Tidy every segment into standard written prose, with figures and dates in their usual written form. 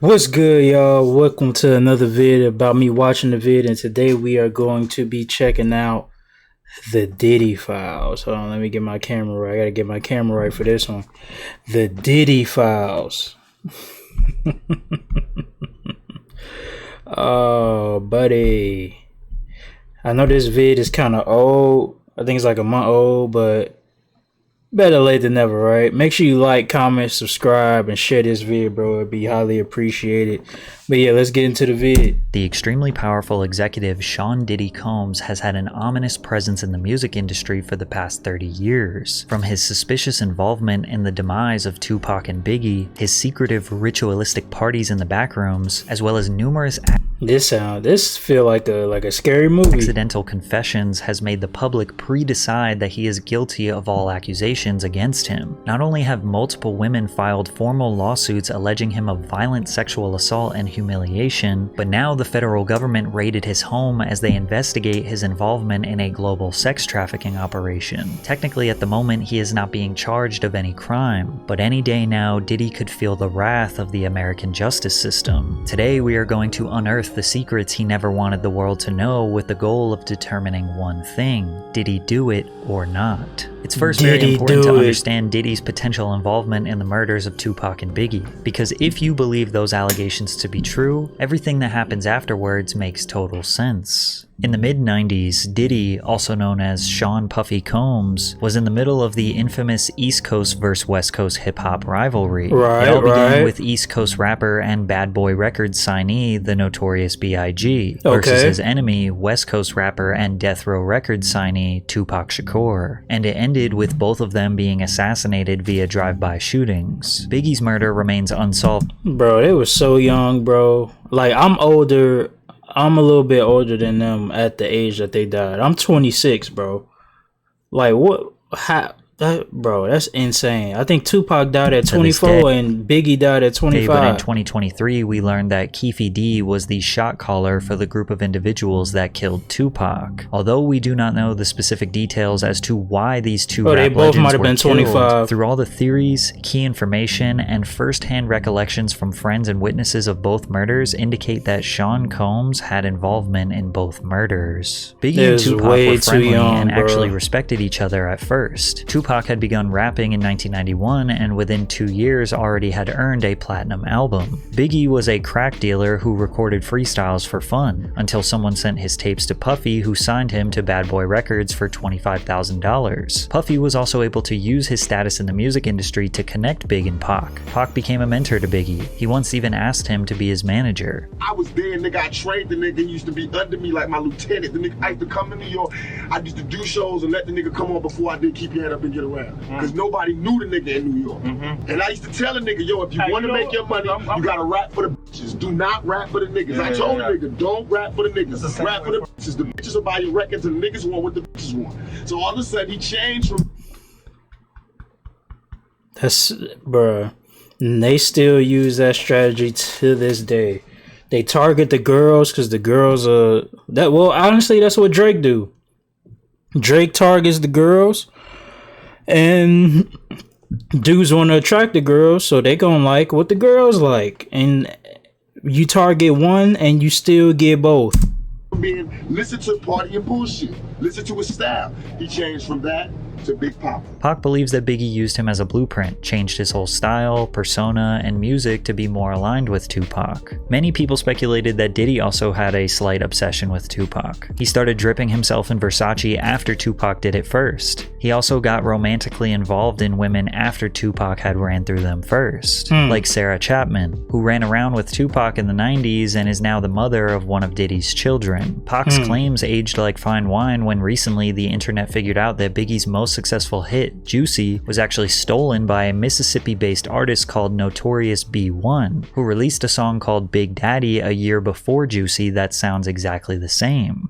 What's good, y'all? Welcome to another vid about me watching the vid, and today we are going to be checking out the Diddy files. Hold on, let me get my camera right. I gotta get my camera right for this one. The Diddy files. Oh, buddy. I know this vid is kind of old. I think it's like a month old, but better late than never, right? Make sure you like, comment, subscribe, and share this vid, bro. It'd be highly appreciated. But yeah, let's get into the vid. The extremely powerful executive Sean Diddy Combs has had an ominous presence in the music industry for the past 30 years. From his suspicious involvement in the demise of Tupac and Biggie, his secretive ritualistic parties in the backrooms, as well as numerous This feel like a scary movie. accidental confessions has made the public pre-decide that he is guilty of all accusations against him. Not only have multiple women filed formal lawsuits alleging him of violent sexual assault and humiliation, but now the federal government raided his home as they investigate his involvement in a global sex trafficking operation. Technically at the moment he is not being charged of any crime, but any day now Diddy could feel the wrath of the American justice system. Today we are going to unearth the secrets he never wanted the world to know with the goal of determining one thing: did he do it or not? It's first very important to understand Diddy's potential involvement in the murders of Tupac and Biggie, because if you believe those allegations to be true, everything that happens afterwards makes total sense. In the mid-90s, Diddy, also known as Sean Puffy Combs, was in the middle of the infamous East Coast vs. West Coast hip-hop rivalry. It all began with East Coast rapper and Bad Boy Records signee, the Notorious B.I.G., versus his enemy, West Coast rapper and Death Row Records signee, Tupac Shakur. And it ended with both of them being assassinated via drive-by shootings. Biggie's murder remains unsolved. Bro, they were so young, bro. Like, I'm older. I'm a little bit older than them at the age that they died. I'm 26, bro. Like, what? How? Bro, that's insane. I think Tupac died at 24 and Biggie died at 25. But in 2023, we learned that Keefe D was the shot caller for the group of individuals that killed Tupac. Although we do not know the specific details as to why these two rap legends were killed, through all the theories, key information, and first-hand recollections from friends and witnesses of both murders indicate that Sean Combs had involvement in both murders. Biggie and Tupac were friendly and actually respected each other at first. Tupac had begun rapping in 1991 and within 2 years already had earned a platinum album. Biggie was a crack dealer who recorded freestyles for fun, until someone sent his tapes to Puffy, who signed him to Bad Boy Records for $25,000. Puffy was also able to use his status in the music industry to connect Big and Pac. Pac became a mentor to Biggie. He once even asked him to be his manager. I was there, nigga. I trained the nigga. He used to be under me like my lieutenant. The nigga, I used to come to New York. I used to do shows and let the nigga come on before I did Keep Your Head Up and Get Around. Because nobody knew the nigga in New York. And I used to tell the nigga, yo, if you want to make your money, you gotta rap for the bitches. Do not rap for the niggas. I told the nigga, don't rap for the niggas. Rap for the bitches. The bitches will buy your records and the niggas want what the bitches want. So all of a sudden he changed from... That's, bruh. And they still use that strategy to this day. They target the girls because the girls honestly, that's what Drake do. Drake targets the girls, and dudes want to attract the girls, so they gonna like what the girls like. And you target one and you still get both. Listen to party and bullshit. Listen to his style. He changed from that to Big Papa. Pac believes that Biggie used him as a blueprint, changed his whole style, persona, and music to be more aligned with Tupac. Many people speculated that Diddy also had a slight obsession with Tupac. He started dripping himself in Versace after Tupac did it first. He also got romantically involved in women after Tupac had ran through them first, like Sarah Chapman, who ran around with Tupac in the 90s and is now the mother of one of Diddy's children. Pac's claims aged like fine wine when recently the internet figured out that Biggie's most successful hit, Juicy, was actually stolen by a Mississippi-based artist called Notorious B.I.G., who released a song called Big Daddy a year before Juicy that sounds exactly the same.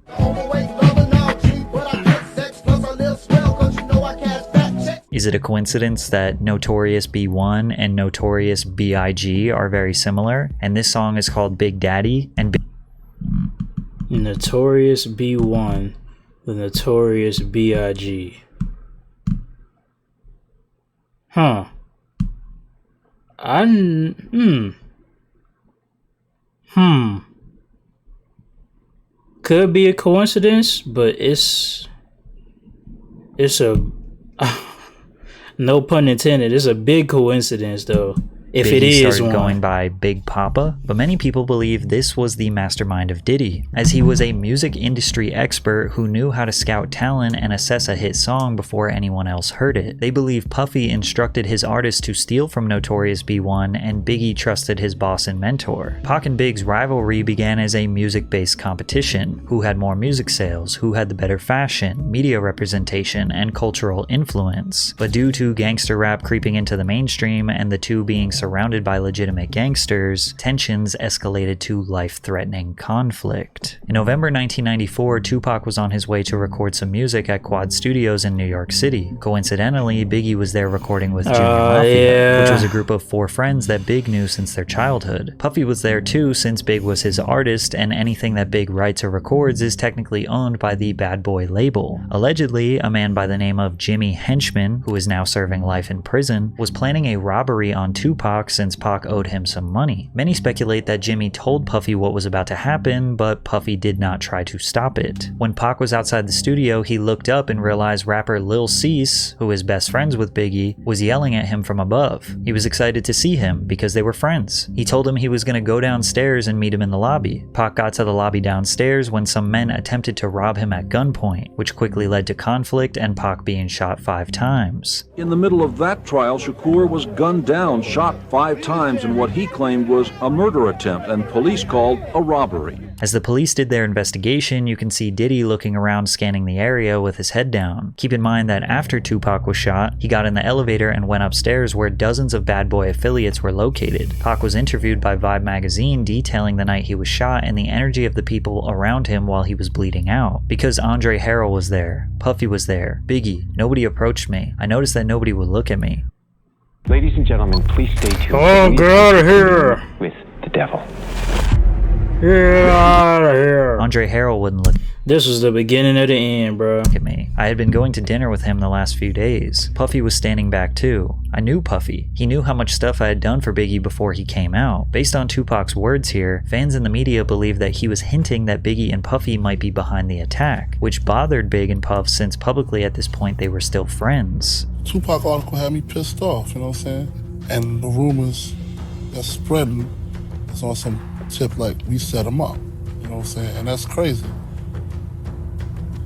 Is it a coincidence that Notorious B.I.G. and Notorious B.I.G. are very similar, and this song is called Big Daddy, and Notorious B.I.G., the Notorious B.I.G. Huh. Could be a coincidence, but it's a no pun intended. It's a big coincidence though. If Biggie it is started one. going by Big Papa, but many people believe this was the mastermind of Diddy, as he was a music industry expert who knew how to scout talent and assess a hit song before anyone else heard it. They believe Puffy instructed his artists to steal from Notorious B.I.G., and Biggie trusted his boss and mentor. Pac and Big's rivalry began as a music-based competition: who had more music sales, who had the better fashion, media representation, and cultural influence. But due to gangster rap creeping into the mainstream and the two being surrounded by legitimate gangsters, tensions escalated to life-threatening conflict. In November 1994, Tupac was on his way to record some music at Quad Studios in New York City. Coincidentally, Biggie was there recording with Junior Mafia, which was a group of 4 friends that Big knew since their childhood. Puffy was there too, since Big was his artist, and anything that Big writes or records is technically owned by the Bad Boy label. Allegedly, a man by the name of Jimmy Henchman, who is now serving life in prison, was planning a robbery on Tupac since Pac owed him some money. Many speculate that Jimmy told Puffy what was about to happen, but Puffy did not try to stop it. When Pac was outside the studio, he looked up and realized rapper Lil Cease, who is best friends with Biggie, was yelling at him from above. He was excited to see him because they were friends. He told him he was going to go downstairs and meet him in the lobby. Pac got to the lobby downstairs when some men attempted to rob him at gunpoint, which quickly led to conflict and Pac being shot 5 times. In the middle of that trial, Shakur was gunned down, shot 5 times in what he claimed was a murder attempt and police called a robbery. As the police did their investigation, you can see Diddy looking around scanning the area with his head down. Keep in mind that after Tupac was shot, he got in the elevator and went upstairs where dozens of Bad Boy affiliates were located. Pac was interviewed by Vibe magazine detailing the night he was shot and the energy of the people around him while he was bleeding out. Because Andre Harrell was there, Puffy was there, Biggie, nobody approached me. I noticed that nobody would look at me. Ladies and gentlemen, please stay tuned. Oh, get out of here! With the devil. Get out of here! Andre Harrell wouldn't look This was the beginning of the end, bro. at me. I had been going to dinner with him the last few days. Puffy was standing back too. I knew Puffy. He knew how much stuff I had done for Biggie before he came out. Based on Tupac's words here, fans in the media believe that he was hinting that Biggie and Puffy might be behind the attack, which bothered Big and Puff since publicly at this point they were still friends. Tupac article had me pissed off, you know what I'm saying? And the rumors that's spreading is on some tip like we set him up, you know what I'm saying? And that's crazy.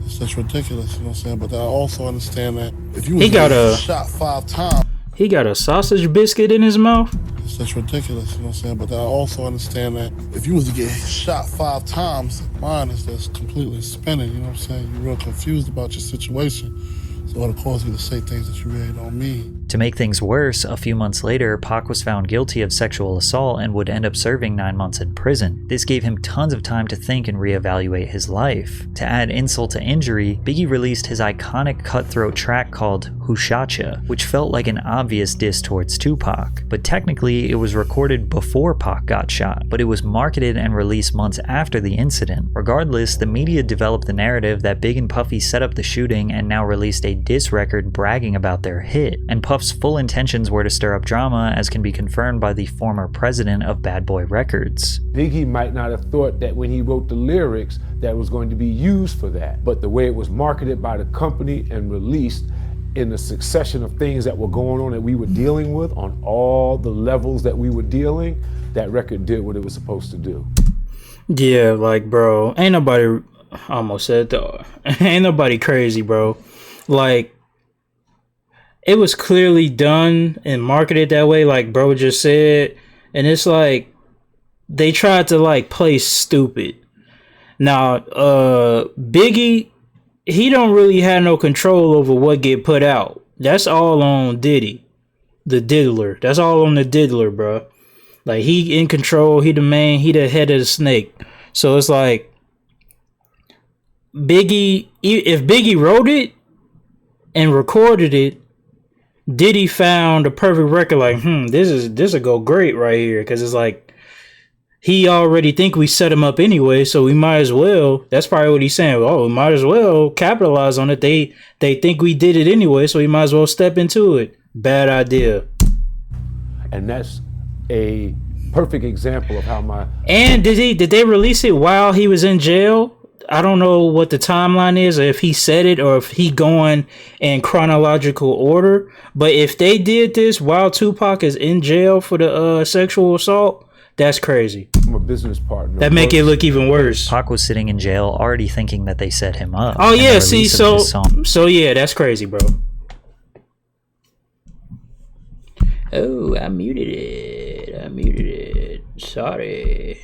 It's just ridiculous, you know what I'm saying? But I also understand that if you was shot 5 times, he got a sausage biscuit in his mouth. it's just ridiculous, you know what I'm saying? But I also understand that if you was to get shot 5 times, mine is just completely spinning, you know what I'm saying? You're real confused about your situation. So it'll cause you to say things that you really don't mean. To make things worse, a few months later, Pac was found guilty of sexual assault and would end up serving 9 months in prison. This gave him tons of time to think and reevaluate his life. To add insult to injury, Biggie released his iconic cutthroat track called Who Shot Ya, which felt like an obvious diss towards Tupac. But technically, it was recorded before Pac got shot, but it was marketed and released months after the incident. Regardless, the media developed the narrative that Big and Puffy set up the shooting and now released a diss record bragging about their hit, and Puff's full intentions were to stir up drama, as can be confirmed by the former president of Bad Boy Records. Biggie might not have thought that when he wrote the lyrics that it was going to be used for that, but the way it was marketed by the company and released in the succession of things that were going on that we were dealing with on all the levels that we were dealing, that record did what it was supposed to do. Yeah, like, bro, ain't nobody, I almost said though, ain't nobody crazy, bro. Like, it was clearly done and marketed that way, like bro just said, and it's like they tried to like play stupid. Now, Biggie, he don't really have no control over what get put out. That's all on Diddy, the diddler. That's all on the diddler, bro. Like, he in control, he the man, he the head of the snake. So it's like Biggie, if Biggie wrote it and recorded it, Diddy found a perfect record like, this will go great right here, because it's like he already think we set him up anyway, so we might as well. That's probably what he's saying. Oh, we might as well capitalize on it. They think we did it anyway, so we might as well step into it. Bad idea. And that's a perfect example of how my And did they release it while he was in jail? I don't know what the timeline is, or if he said it, or if he going in chronological order. But if they did this while Tupac is in jail for the sexual assault, that's crazy. I'm a business partner. That make it look even worse. Pac was sitting in jail already thinking that they set him up. Oh and the yeah, release see, of his song- so yeah, that's crazy, bro. Oh, I muted it. Sorry.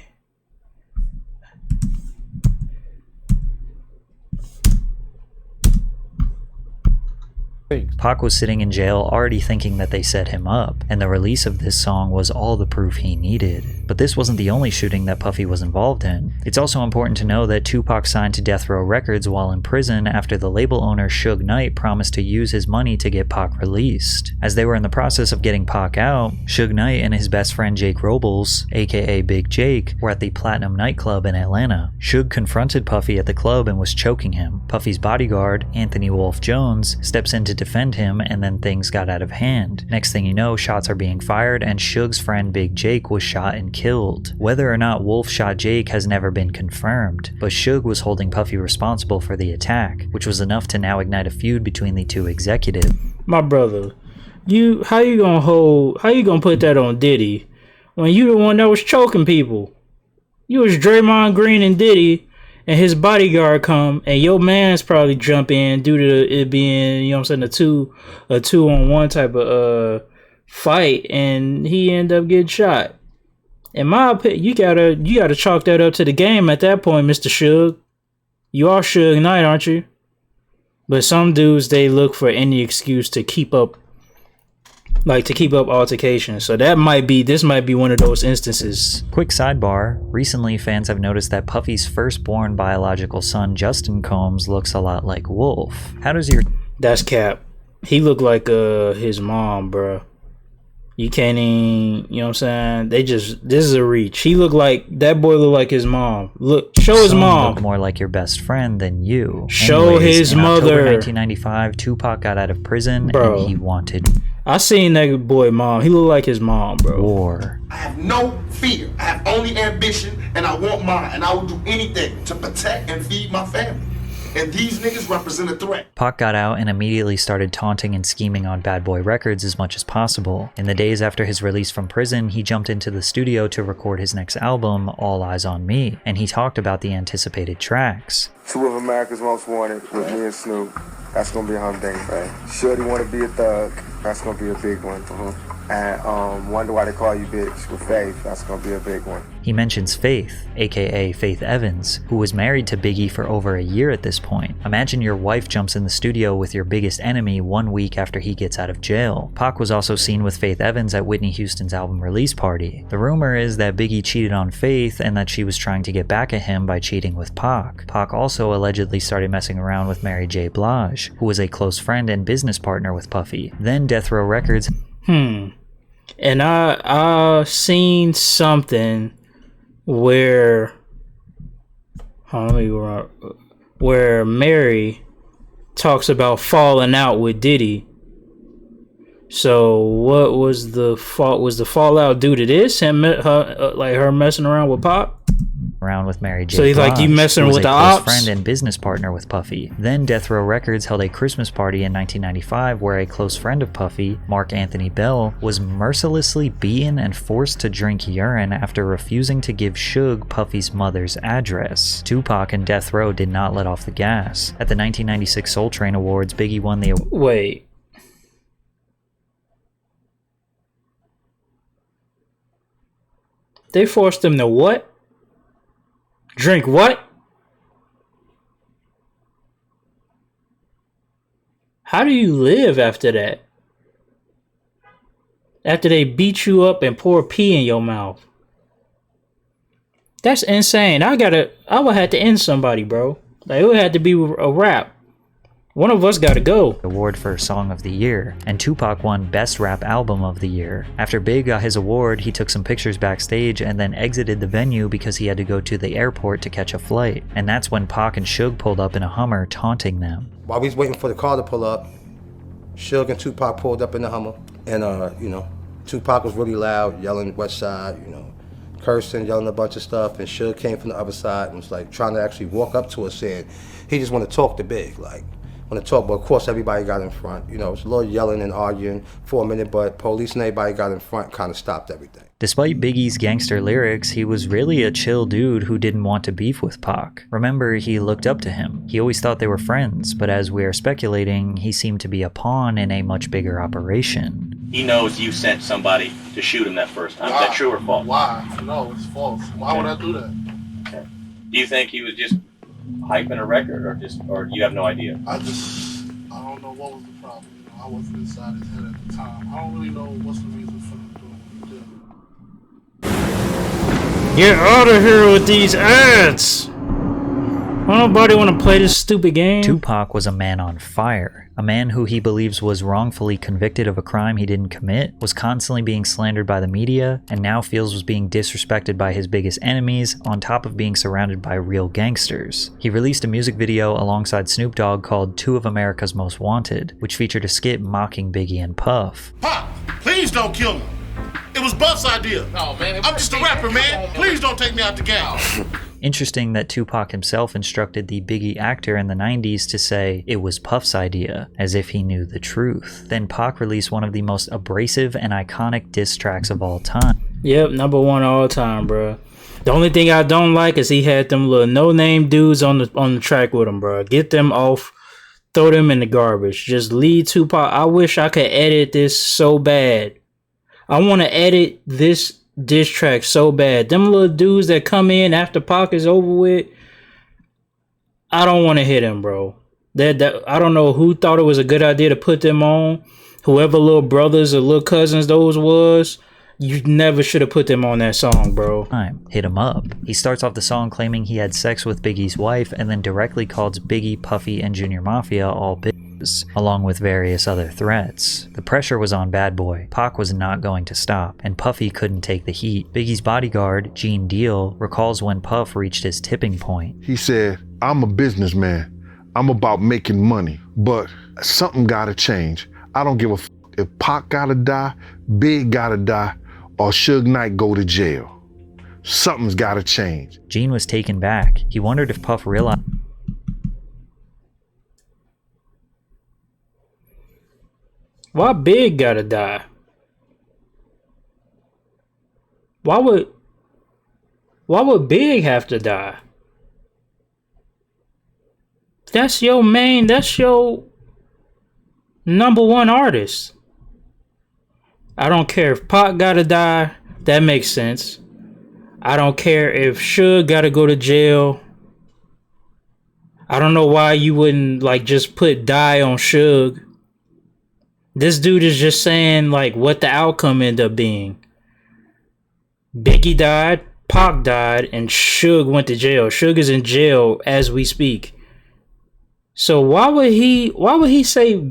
Pac was sitting in jail already thinking that they set him up, and the release of this song was all the proof he needed. But this wasn't the only shooting that Puffy was involved in. It's also important to know that Tupac signed to Death Row Records while in prison after the label owner Suge Knight promised to use his money to get Pac released. As they were in the process of getting Pac out, Suge Knight and his best friend Jake Robles, aka Big Jake, were at the Platinum nightclub in Atlanta. Suge confronted Puffy at the club and was choking him. Puffy's bodyguard, Anthony Wolf Jones, steps in to defend him, and then things got out of hand. Next thing you know, shots are being fired and Suge's friend Big Jake was shot and killed. Whether or not Wolf shot Jake has never been confirmed, but Suge was holding Puffy responsible for the attack, which was enough to now ignite a feud between the two executives. My brother, how you gonna put that on Diddy when you the one that was choking people? You was Draymond Green and Diddy, and his bodyguard come, and your man's probably jump in due to it being, you know what I'm saying, a 2-on-1 type of fight, and he end up getting shot. In my opinion, you gotta chalk that up to the game at that point, Mr. Suge. You are Suge Knight, aren't you? But some dudes, they look for any excuse to keep up altercations. So this might be one of those instances. Quick sidebar, recently fans have noticed that Puffy's firstborn biological son Justin Combs looks a lot like Wolf. How does your... That's cap. He looked like his mom, bro. You can't even, you know what I'm saying? This is a reach. That boy look like his mom. Look, show his mom. Look more like your best friend than you. Show his in mother. October 1995, Tupac got out of prison, bro, and he wanted... I seen that boy mom. He look like his mom, bro. War. I have no fear. I have only ambition, and I want mine. And I will do anything to protect and feed my family. And these niggas represent a threat. Pac got out and immediately started taunting and scheming on Bad Boy Records as much as possible. In the days after his release from prison, he jumped into the studio to record his next album, All Eyes on Me, and he talked about the anticipated tracks. Two of America's Most Wanted with me and Snoop. That's gonna be a humdinger, right? Shorty Wanna Be a Thug. That's gonna be a big one. And Wonder Why They Call You Bitch with Faith. That's gonna be a big one. He mentions Faith, aka Faith Evans, who was married to Biggie for over a year at this point. Imagine your wife jumps in the studio with your biggest enemy 1 week after he gets out of jail. Pac was also seen with Faith Evans at Whitney Houston's album release party. The rumor is that Biggie cheated on Faith and that she was trying to get back at him by cheating with Pac. Pac also allegedly started messing around with Mary J. Blige, who was a close friend and business partner with Puffy. Then Death Row Records... And I seen something where Mary talks about falling out with Diddy. So what was the fault? Was the fallout due to this? Her messing around with Pop? Around with Mary J. So he's like, you messing with the ops? Friend and business partner with Puffy. Then Death Row Records held a Christmas party in 1995 where a close friend of Puffy, Mark Anthony Bell, was mercilessly beaten and forced to drink urine after refusing to give Suge Puffy's mother's address. Tupac and Death Row did not let off the gas. At the 1996 Soul Train Awards, Biggie won the... Wait. They forced him to what? Drink what? How do you live after that? After they beat you up and pour pee in your mouth. That's insane. I would have to end somebody, bro. Like, it would have to be a rap. One of us gotta go. Award for Song of the Year, and Tupac won Best Rap Album of the Year. After Big got his award, he took some pictures backstage and then exited the venue because he had to go to the airport to catch a flight. And that's when Pac and Suge pulled up in a Hummer, taunting them. While we was waiting for the car to pull up, Suge and Tupac pulled up in the Hummer, and Tupac was really loud, yelling West Side, cursing, yelling a bunch of stuff, and Suge came from the other side and was like trying to actually walk up to us saying he just want to talk to Big, like want to talk. But of course everybody got in front. You know, it's a little yelling and arguing for a minute, but police and everybody got in front, kind of stopped everything. Despite Biggie's gangster lyrics, he was really a chill dude who didn't want to beef with Pac. Remember, he looked up to him. He always thought they were friends, but as we are speculating, he seemed to be a pawn in a much bigger operation. He knows you sent somebody to shoot him that first time. Is that true or false? Why? No, it's false. Why would I do that? Okay. Do you think he was just hyping a record, or you have no idea? I don't know what was the problem. You know, I wasn't inside his head at the time. I don't really know what's the reason for him doing what he did. Get out of here with these ads! Nobody want to play this stupid game. Tupac was a man on fire. A man who he believes was wrongfully convicted of a crime he didn't commit, was constantly being slandered by the media, and now feels was being disrespected by his biggest enemies, on top of being surrounded by real gangsters. He released a music video alongside Snoop Dogg called Two of America's Most Wanted, which featured a skit mocking Biggie and Puff. Pop, please don't kill me. It was Buff's idea. No, man. I'm just a rapper, man. Please don't take me out the game. Interesting that Tupac himself instructed the Biggie actor in the 90s to say it was Puff's idea, as if he knew the truth. Then Pac released one of the most abrasive and iconic diss tracks of all time. Yep, #1 all time, bro. The only thing I don't like is he had them little no-name dudes on the track with him, bro. Get them off, throw them in the garbage. Just leave Tupac. I wish I could edit this so bad. I want to edit this diss track so bad. Them little dudes that come in after Pac is over with, I don't want to hit them, bro. That I don't know who thought it was a good idea to put them on. Whoever little brothers or little cousins those was, you never should have put them on that song, bro. Hit him up. He starts off the song claiming he had sex with Biggie's wife and then directly calls Biggie, Puffy, and Junior Mafia all bitches, along with various other threats. The pressure was on Bad Boy. Pac was not going to stop, and Puffy couldn't take the heat. Biggie's bodyguard, Gene Deal, recalls when Puff reached his tipping point. He said, "I'm a businessman. I'm about making money, but something gotta change. I don't give a f if Pac gotta die, Big gotta die, or Suge Knight go to jail. Something's gotta change." Gene was taken back. He wondered if Puff realized why Big gotta die? Why would Big have to die? That's your #1 artist. I don't care if Pac gotta die. That makes sense. I don't care if Suge gotta go to jail. I don't know why you wouldn't just put die on Suge. This dude is just saying what the outcome ended up being. Biggie died, Pac died, and Suge went to jail. Suge is in jail as we speak. So why would he say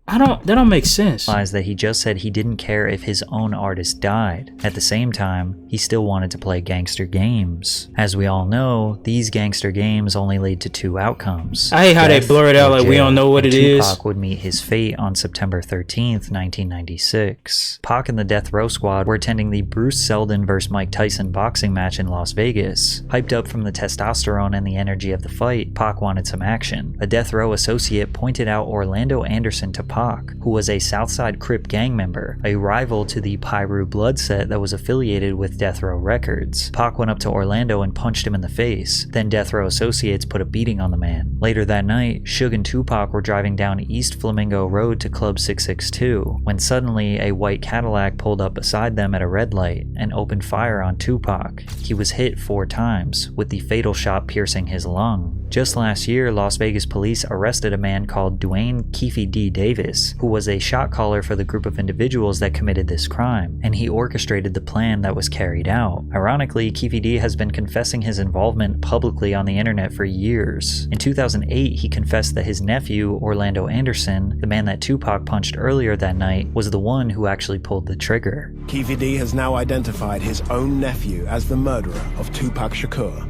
that don't make sense. That he just said he didn't care if his own artist died. At the same time, he still wanted to play gangster games. As we all know, these gangster games only lead to two outcomes. I hate how they blur it out like we don't know what it is. Tupac would meet his fate on September 13th, 1996. Pac and the Death Row Squad were attending the Bruce Seldon vs. Mike Tyson boxing match in Las Vegas. Hyped up from the testosterone and the energy of the fight, Pac wanted some action. A Death Row associate pointed out Orlando Anderson to Pac, who was a Southside Crip gang member, a rival to the Piru Blood set that was affiliated with Death Row Records. Pac went up to Orlando and punched him in the face. Then Death Row associates put a beating on the man. Later that night, Suge and Tupac were driving down East Flamingo Road to Club 662, when suddenly a white Cadillac pulled up beside them at a red light and opened fire on Tupac. He was hit 4 times, with the fatal shot piercing his lung. Just last year, Las Vegas police arrested a man called Dwayne Keefe D. Davis, who was a shot caller for the group of individuals that committed this crime, and he orchestrated the plan that was carried out. Ironically, Keefe D has been confessing his involvement publicly on the internet for years. In 2008, he confessed that his nephew, Orlando Anderson, the man that Tupac punched earlier that night, was the one who actually pulled the trigger. Keefe D has now identified his own nephew as the murderer of Tupac Shakur.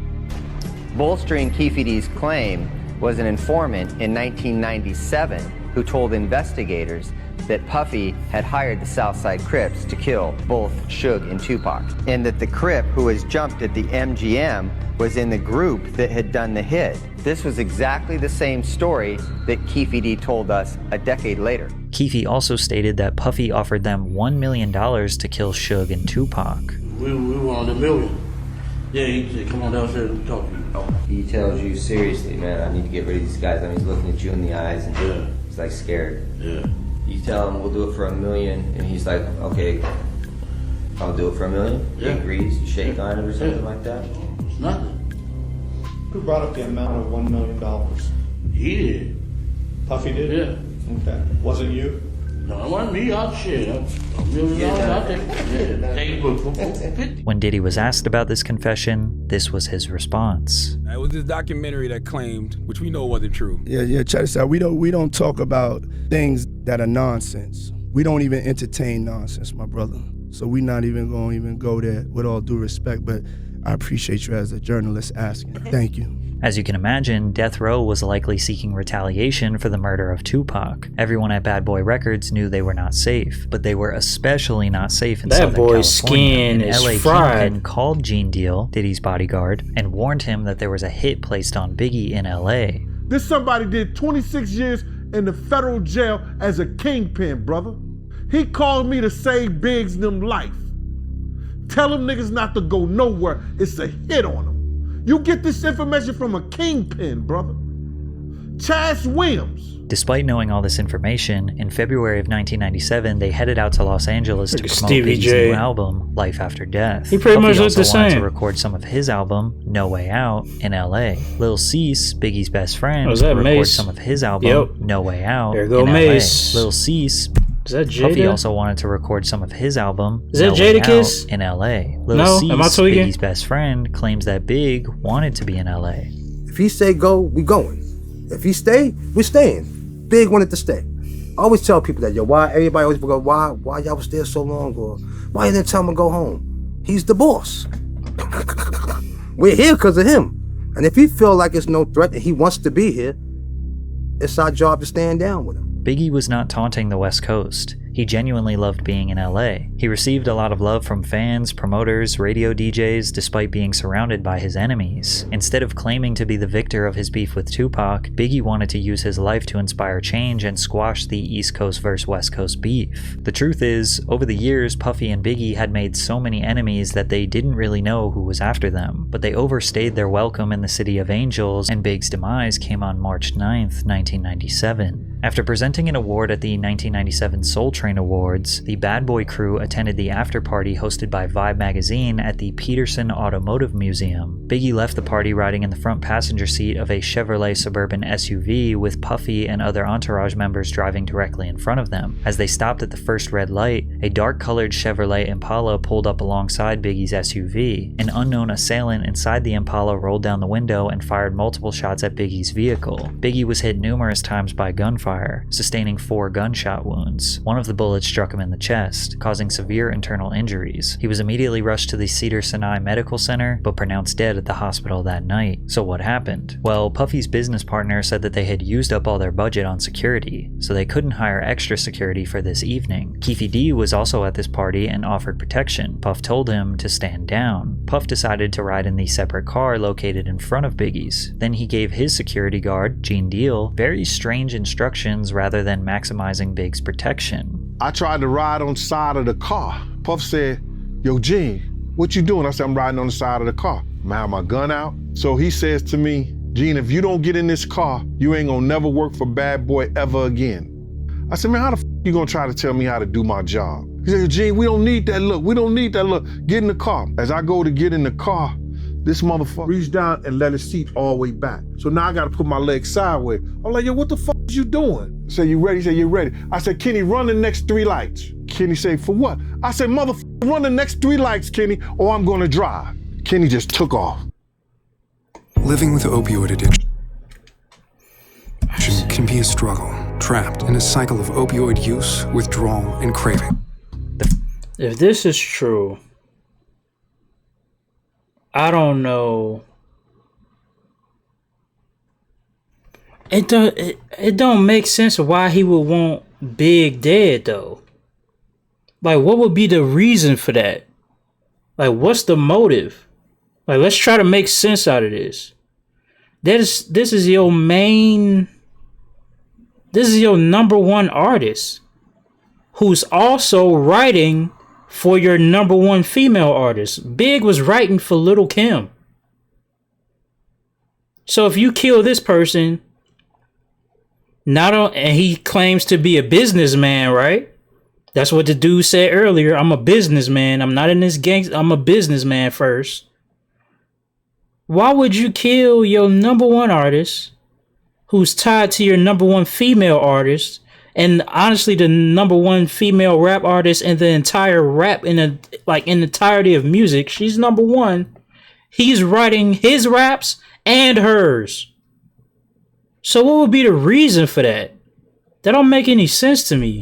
Bolstering Keefe D's claim was an informant in 1997 who told investigators that Puffy had hired the Southside Crips to kill both Suge and Tupac, and that the Crip who was jumped at the MGM was in the group that had done the hit. This was exactly the same story that Keefe D told us a decade later. Keefe also stated that Puffy offered them $1 million to kill Suge and Tupac. We wanted $1 million. Yeah, he said, come on downstairs and talk to you. He tells you, seriously, man, I need to get rid of these guys. I mean, he's looking at you in the eyes and he's like scared. Yeah. You tell him we'll do it for $1 million, and he's like, okay, I'll do it for $1 million. Yeah. He agrees. You shake on it or something like that. It's nothing. Who brought up the amount of $1 million? He did. Puffy did? Yeah. Okay. Wasn't you? No, it wasn't me. I'll shit. $1 million, I'll take it. Yeah. Take it for 50. When Diddy was asked about this confession, this was his response. It was this documentary that claimed, which we know wasn't true. Yeah, check this out. We don't talk about things that are nonsense. We don't even entertain nonsense, my brother. So we're not even going to go there, with all due respect, but I appreciate you as a journalist asking. Thank you. As you can imagine, Death Row was likely seeking retaliation for the murder of Tupac. Everyone at Bad Boy Records knew they were not safe, but they were especially not safe in Southern California. Skin is LA fried. Kingpin called Gene Deal, Diddy's bodyguard, and warned him that there was a hit placed on Biggie in LA. This somebody did 26 years in the federal jail as a kingpin, brother. He called me to save Biggs' them life. Tell them niggas not to go nowhere. It's a hit on them. You get this information from a kingpin, brother. Chaz Williams. Despite knowing all this information, in February of 1997, they headed out to Los Angeles to promote Stevie Biggie's J. new album, Life After Death. He pretty much looked the also wanted same. to record some of his album, No Way Out, in LA. Lil Cease, Biggie's best friend, Oh, is that to record Mace? some of his album, Yep. No Way Out, There go in Mace. LA. Lil Cease. Is that Puffy Jada? also wanted to record some of his album, Is that No Way Jadakiss? Out, in LA. Lil No? Cease, Am I tweaking? Biggie's best friend, claims that Big wanted to be in LA. If he say go, we going. If he stay, we staying. Big wanted to stay. I always tell people that, yo, why everybody always go, why y'all was there so long, or why you didn't tell him to go home? He's the boss. We're here because of him. And if he feel like it's no threat and he wants to be here, it's our job to stand down with him. Biggie was not taunting the West Coast. He genuinely loved being in LA. He received a lot of love from fans, promoters, radio DJs, despite being surrounded by his enemies. Instead of claiming to be the victor of his beef with Tupac, Biggie wanted to use his life to inspire change and squash the East Coast versus West Coast beef. The truth is, over the years, Puffy and Biggie had made so many enemies that they didn't really know who was after them, but they overstayed their welcome in the City of Angels, and Big's demise came on March 9th, 1997. After presenting an award at the 1997 Soul Train Awards, the Bad Boy crew attended the after-party hosted by Vibe magazine at the Peterson Automotive Museum. Biggie left the party riding in the front passenger seat of a Chevrolet Suburban SUV with Puffy and other entourage members driving directly in front of them. As they stopped at the first red light, a dark-colored Chevrolet Impala pulled up alongside Biggie's SUV. An unknown assailant inside the Impala rolled down the window and fired multiple shots at Biggie's vehicle. Biggie was hit numerous times by gunfire, sustaining 4 gunshot wounds. One of the bullets struck him in the chest, causing severe internal injuries. He was immediately rushed to the Cedars-Sinai Medical Center, but pronounced dead at the hospital that night. So what happened? Well, Puffy's business partner said that they had used up all their budget on security, so they couldn't hire extra security for this evening. Keefe D was also at this party and offered protection. Puff told him to stand down. Puff decided to ride in the separate car located in front of Biggie's. Then he gave his security guard, Gene Deal, very strange instructions rather than maximizing Big's protection. I tried to ride on the side of the car. Puff said, yo, Gene, what you doing? I said, I'm riding on the side of the car. I have my gun out. So he says to me, Gene, if you don't get in this car, you ain't gonna never work for Bad Boy ever again. I said, man, how the f you gonna try to tell me how to do my job? He said, Gene, we don't need that look. We don't need that look. Get in the car. As I go to get in the car, this motherfucker reached down and let his seat all the way back. So now I gotta put my legs sideways. I'm like, yo, what the fuck is you doing? I said, you ready? He said, you ready? I said, Kenny, run the next 3 lights. Kenny said, for what? I said, motherfucker, run the next 3 lights, Kenny, or I'm gonna drive. Kenny just took off. Living with opioid addiction can be a struggle, trapped in a cycle of opioid use, withdrawal, and craving. If this is true, I don't know. It don't make sense why he would want Big dead though? Like, what would be the reason for that? Like, what's the motive? Like, let's try to make sense out of this. This is your main. This is your number one artist, who's also writing for your number one female artist. Big was writing for Lil' Kim. So if you kill this person, and he claims to be a businessman, right? That's what the dude said earlier. I'm a businessman. I'm not in this gang. I'm a businessman first. Why would you kill your number one artist, who's tied to your number one female artist, and honestly the number one female rap artist in the entire rap in the entirety of music? She's number one. He's writing his raps and hers. So what would be the reason for that? That don't make any sense to me.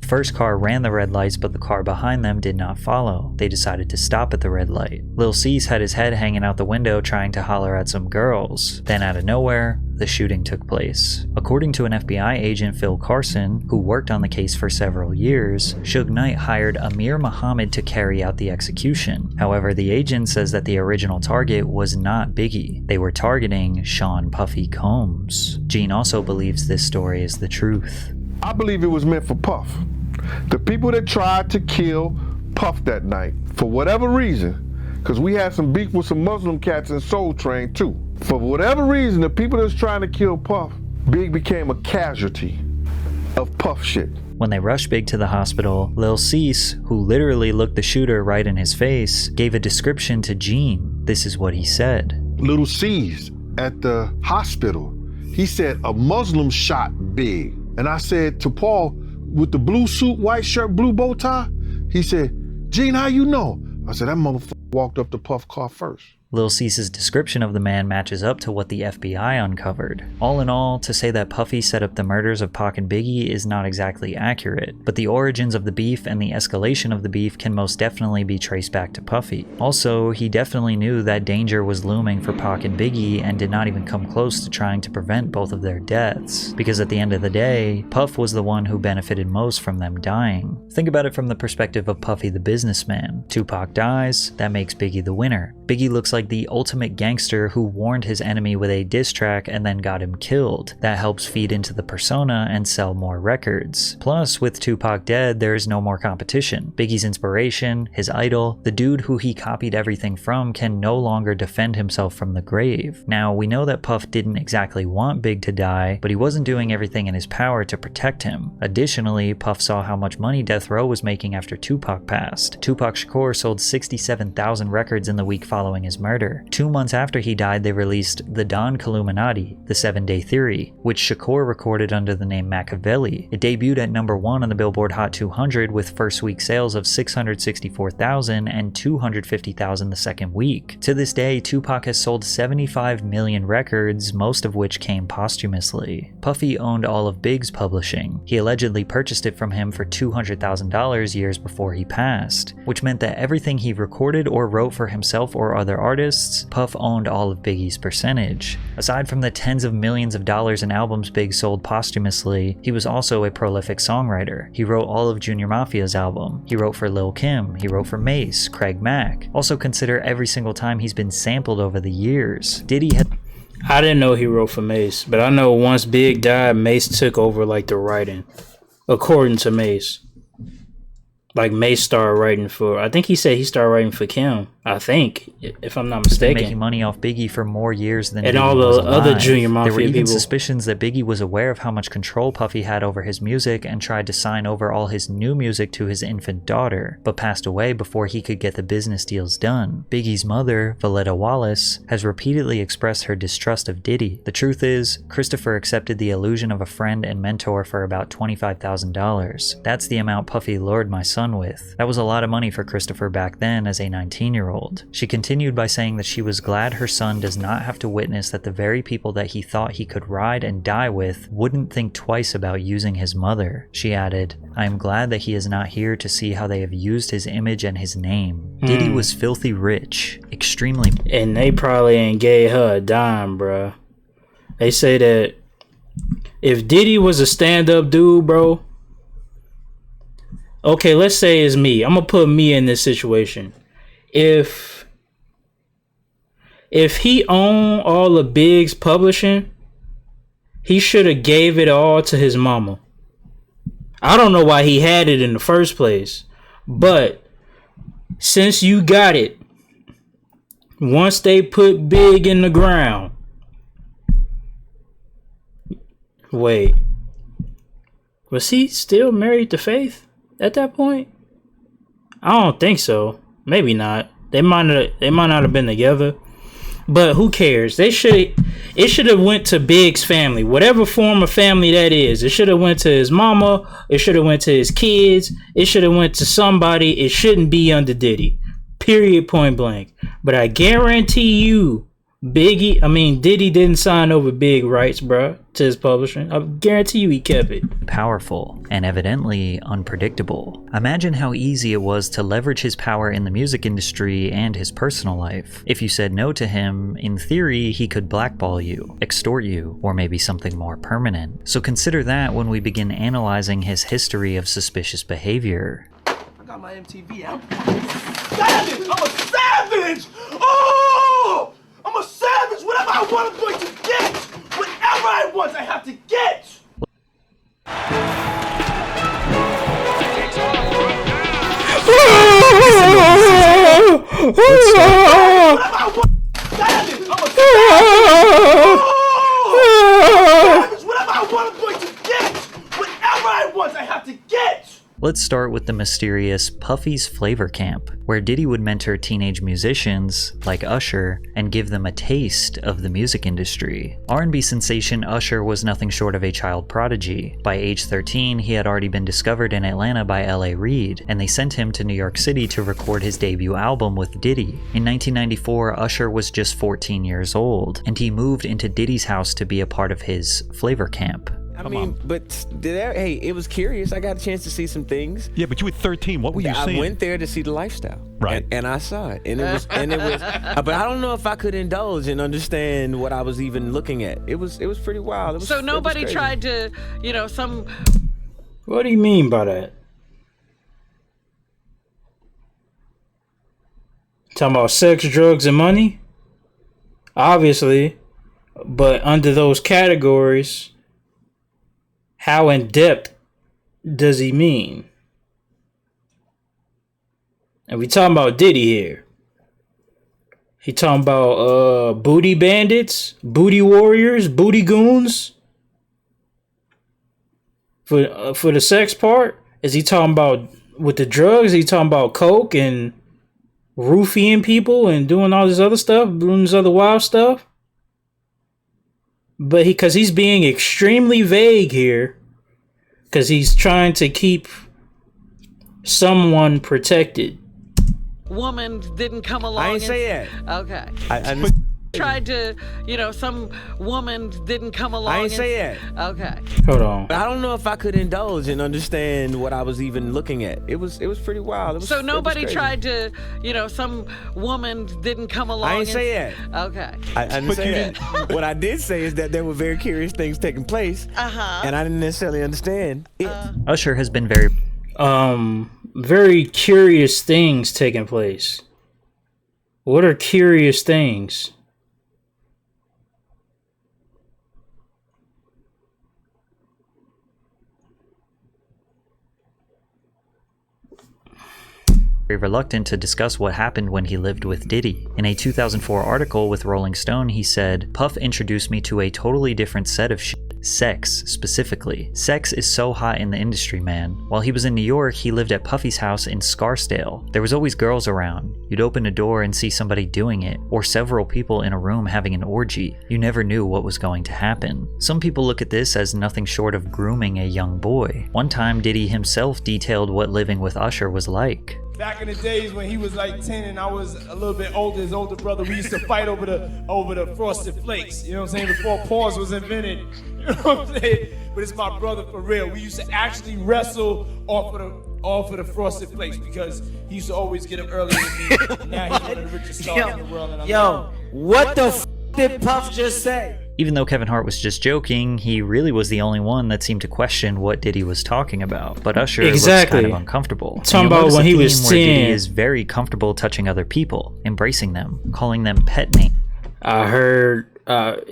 First car ran the red lights, but the car behind them did not follow. They decided to stop at the red light. Lil Cease had his head hanging out the window trying to holler at some girls. Then out of nowhere, the shooting took place. According to an FBI agent, Phil Carson, who worked on the case for several years, Suge Knight hired Amir Muhammad to carry out the execution. However, the agent says that the original target was not Biggie. They were targeting Sean Puffy Combs. Gene also believes this story is the truth. I believe it was meant for Puff. The people that tried to kill Puff that night, for whatever reason, because we had some beef with some Muslim cats in Soul Train too. For whatever reason, the people that's trying to kill Puff, Big became a casualty of Puff shit. When they rushed Big to the hospital, Lil Cease, who literally looked the shooter right in his face, gave a description to Gene. This is what he said. Little Cease at the hospital, he said a Muslim shot Big. And I said to Paul, with the blue suit, white shirt, blue bow tie, he said, Gene, how you know? I said, that motherfucker walked up to Puff car first. Lil Cease's description of the man matches up to what the FBI uncovered. All in all, to say that Puffy set up the murders of Pac and Biggie is not exactly accurate, but the origins of the beef and the escalation of the beef can most definitely be traced back to Puffy. Also, he definitely knew that danger was looming for Pac and Biggie and did not even come close to trying to prevent both of their deaths, because at the end of the day, Puff was the one who benefited most from them dying. Think about it from the perspective of Puffy the businessman. Tupac dies, that makes Biggie the winner. Biggie looks like the ultimate gangster who warned his enemy with a diss track and then got him killed. That helps feed into the persona and sell more records. Plus, with Tupac dead, there is no more competition. Biggie's inspiration, his idol, the dude who he copied everything from, can no longer defend himself from the grave. Now, we know that Puff didn't exactly want Big to die, but he wasn't doing everything in his power to protect him. Additionally, Puff saw how much money Death Row was making after Tupac passed. Tupac Shakur sold 67,000 records in the week following his murder. 2 months after he died, they released The Don Killuminati, The 7-Day Theory, which Shakur recorded under the name Machiavelli. It debuted at number 1 on the Billboard Hot 200 with first week sales of 664,000 and 250,000 the second week. To this day, Tupac has sold 75 million records, most of which came posthumously. Puffy owned all of Big's publishing. He allegedly purchased it from him for $200,000 years before he passed, which meant that everything he recorded or wrote for himself or other artists, Puff owned all of Biggie's percentage. Aside from the tens of millions of dollars in albums Big sold posthumously, he was also a prolific songwriter. He wrote all of Junior Mafia's album. He wrote for Lil' Kim. He wrote for Mace, Craig Mack. Also consider every single time he's been sampled over the years. Diddy had... I didn't know he wrote for Mace, but I know once Big died, Mace took over like the writing. According to Mace. Like Mace started writing for, I think he said he started writing for Kim. I think, if I'm not mistaken. Making money off Biggie for more years than and Biggie all the was alive. other Junior Mafia There were even people. suspicions that Biggie was aware of how much control Puffy had over his music and tried to sign over all his new music to his infant daughter, but passed away before he could get the business deals done. Biggie's mother, Valletta Wallace, has repeatedly expressed her distrust of Diddy. The truth is, Christopher accepted the illusion of a friend and mentor for about $25,000. That's the amount Puffy lured my son with. That was a lot of money for Christopher back then as a 19-year-old. She continued by saying that she was glad her son does not have to witness that the very people that he thought he could ride and die with wouldn't think twice about using his mother. She added, I am glad that he is not here to see how they have used his image and his name. Diddy was filthy rich, extremely... And they probably ain't gave her a dime, bruh. They say that if Diddy was a stand-up dude, bro, okay, let's say it's me. I'm gonna put me in this situation. If he owned all of Big's publishing, he should have gave it all to his mama. I don't know why he had it in the first place, but since you got it, once they put Big in the ground, wait, was he still married to Faith at that point? I don't think so. Maybe not. They might not have been together. But who cares? It should have went to Big's family, whatever form of family that is. It should have went to his mama. It should have went to his kids. It should have went to somebody. It shouldn't be under Diddy. Period. Point blank. But I guarantee you, Diddy didn't sign over Big rights, bruh, to his publishing. I guarantee you he kept it. Powerful and evidently unpredictable. Imagine how easy it was to leverage his power in the music industry and his personal life. If you said no to him, in theory, he could blackball you, extort you, or maybe something more permanent. So consider that when we begin analyzing his history of suspicious behavior. I got my MTV out. Savage! I'm a savage! Oh! I'm a savage! Whatever I want, I'm going to get! Whatever I want, I have to get! Let's start with the mysterious Puffy's Flavor Camp, where Diddy would mentor teenage musicians like Usher and give them a taste of the music industry. R&B sensation Usher was nothing short of a child prodigy. By age 13, he had already been discovered in Atlanta by L.A. Reid, and they sent him to New York City to record his debut album with Diddy. In 1994, Usher was just 14 years old, and he moved into Diddy's house to be a part of his Flavor Camp. But hey, it was curious. I got a chance to see some things. Yeah, but you were 13. What were you seeing? I went there to see the lifestyle, right? And I saw it, and it was, but I don't know if I could indulge and understand what I was even looking at. It was pretty wild. So nobody tried to, some. What do you mean by that? Talking about sex, drugs, and money? Obviously, but under those categories, how in depth does he mean? And we talking about Diddy here. He talking about booty bandits, booty warriors, booty goons. For the sex part, is he talking about with the drugs? Is he talking about coke and roofing people and doing all this other stuff, doing this other wild stuff? But because he's being extremely vague here, because he's trying to keep someone protected. Woman didn't come along. I ain't say that. Okay. I tried to, some woman didn't come along. I ain't say that. Okay. Hold on. I don't know if I could indulge and understand what I was even looking at. It was pretty wild. So nobody tried to, some woman didn't come along. I ain't say that. Okay. I didn't say that. What I did say is that there were very curious things taking place, and I didn't necessarily understand it. Usher has been very curious things taking place. What are curious things? very reluctant to discuss what happened when he lived with Diddy. In a 2004 article with Rolling Stone, he said, "Puff introduced me to a totally different set of shit. Sex, specifically. Sex is so hot in the industry, man. While he was in New York, he lived at Puffy's house in Scarsdale. There was always girls around. You'd open a door and see somebody doing it, or several people in a room having an orgy. You never knew what was going to happen. Some people look at this as nothing short of grooming a young boy. One time, Diddy himself detailed what living with Usher was like. Back in the days when he was like 10 and I was a little bit older, his older brother, we used to fight over the Frosted Flakes. You know what I'm saying? Before pause was invented. You know what I'm saying? But it's my brother for real. We used to actually wrestle off of the Frosted Flakes because he used to always get them earlier than me. Now he's one of the richest stars in the world. And what the f did Puff just say? Even though Kevin Hart was just joking, he really was the only one that seemed to question what Diddy was talking about. But Usher looks kind of uncomfortable. Talking about when he was 10. Diddy is very comfortable touching other people, embracing them, calling them pet names. I heard, and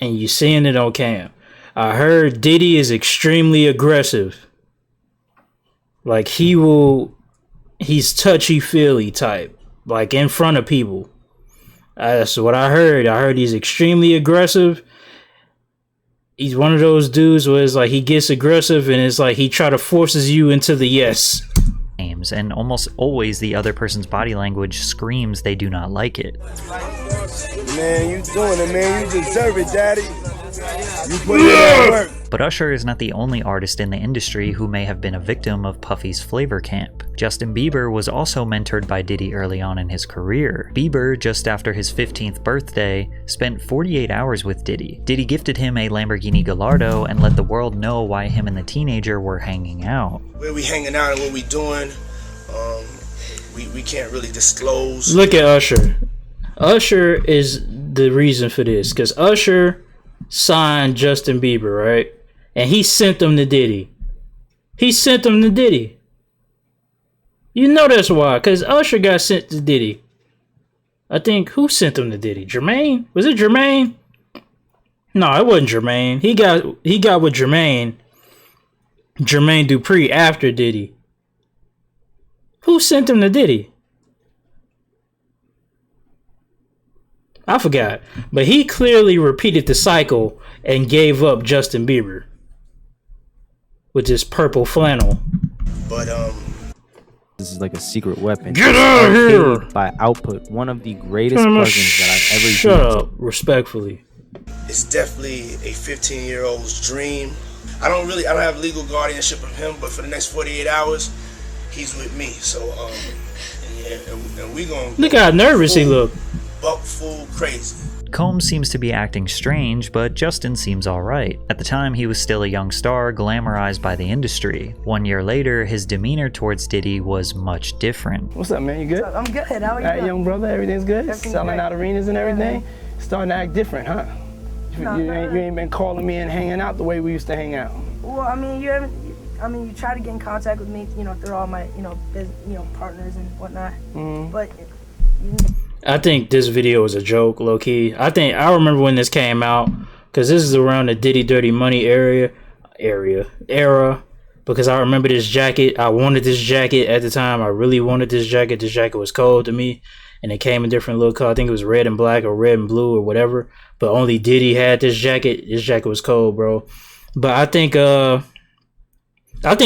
you seeing it on cam. I heard Diddy is extremely aggressive. Like he's touchy-feely type, like in front of people. That's what I heard. I heard he's extremely aggressive. He's one of those dudes where it's like he gets aggressive and it's like he try to forces you into the yes. And almost always the other person's body language screams they do not like it. Man, you doing it, man. You deserve it, daddy. You put in that work. But Usher is not the only artist in the industry who may have been a victim of Puffy's flavor camp. Justin Bieber was also mentored by Diddy early on in his career. Bieber, just after his 15th birthday, spent 48 hours with Diddy. Diddy gifted him a Lamborghini Gallardo and let the world know why him and the teenager were hanging out. Where we hanging out and what we doing, we can't really disclose. Look at Usher. Usher is the reason for this, because Usher signed Justin Bieber, right? And he sent them to Diddy. He sent them to Diddy. You know that's why, because Usher got sent to Diddy. I think, who sent them to Diddy? Jermaine? Was it Jermaine? No, it wasn't Jermaine. He got with Jermaine Dupri after Diddy. Who sent him to Diddy? I forgot. But he clearly repeated the cycle and gave up Justin Bieber with his purple flannel. But this is like a secret weapon. Get out of here! By output, one of the greatest plugins that I've ever used. Shut up, respectfully. It's definitely a 15-year-old's dream. I don't have legal guardianship of him, but for the next 48 hours, he's with me. So and we gonna look how nervous he look. Buck full crazy. Combs seems to be acting strange, but Justin seems alright. At the time, he was still a young star, glamorized by the industry. 1 year later, his demeanor towards Diddy was much different. What's up, man? You good? I'm good. How are you? All right, young brother, everything's good? Everything's Selling great. out arenas and everything? Starting to act different, huh? No, You ain't been calling me and hanging out the way we used to hang out. Well, I mean, you try to get in contact with me, through all my, partners and whatnot. Mm-hmm. But I think this video is a joke, low key. I remember when this came out, because this is around the Diddy Dirty Money era, because I remember this jacket. I wanted this jacket at the time. I really wanted this jacket. This jacket was cold to me, and it came in different little colors. I think it was red and black or red and blue or whatever, but only Diddy had this jacket. This jacket was cold, bro. But I think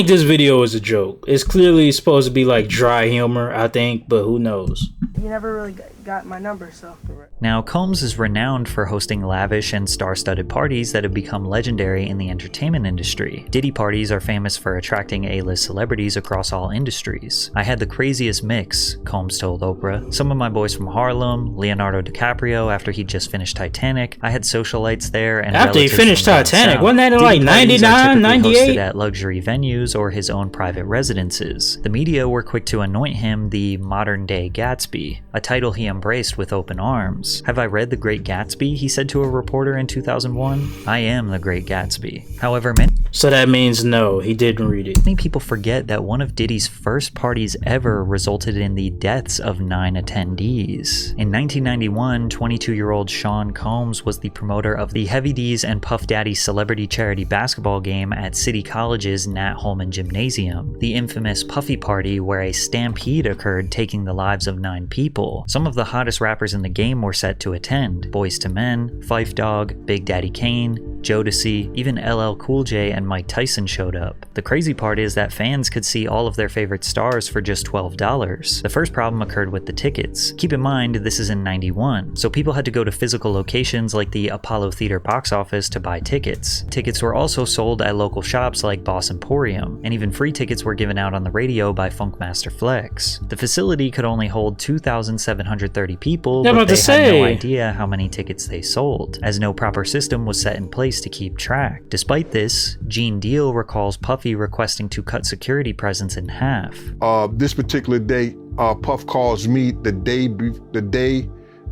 this video is a joke. It's clearly supposed to be like dry humor, I think, but who knows? you never really got my number, so. Now, Combs is renowned for hosting lavish and star-studded parties that have become legendary in the entertainment industry. Diddy parties are famous for attracting A-list celebrities across all industries. I had the craziest mix, Combs told Oprah. Some of my boys from Harlem, Leonardo DiCaprio after he just finished Titanic. I had socialites there and after he finished from down Titanic, south. wasn't that in Diddy like parties are 99, typically 98? hosted at luxury venues or his own private residences. The media were quick to anoint him the modern-day Gatsby, a title he embraced with open arms. Have I read The Great Gatsby? He said to a reporter in 2001. I am The Great Gatsby. However, so that means no, he didn't read it. Many people forget that one of Diddy's first parties ever resulted in the deaths of 9 attendees. In 1991, 22-year-old Sean Combs was the promoter of the Heavy D's and Puff Daddy celebrity charity basketball game at City College's Nat Holman Gymnasium, the infamous Puffy Party where a stampede occurred taking the lives of 9 people. Some of the hottest rappers in the game were set to attend. Boyz II Men, Phife Dawg, Big Daddy Kane, Jodeci, even LL Cool J and Mike Tyson showed up. The crazy part is that fans could see all of their favorite stars for just $12. The first problem occurred with the tickets. Keep in mind, this is in 91, so people had to go to physical locations like the Apollo Theater box office to buy tickets. Tickets were also sold at local shops like Boss Emporium, and even free tickets were given out on the radio by Funkmaster Flex. The facility could only hold 2,730 people, but they had no idea how many tickets they sold, as no proper system was set in place to keep track. Despite this, Gene Deal recalls Puffy requesting to cut security presence in half. This particular day, Puff calls me the day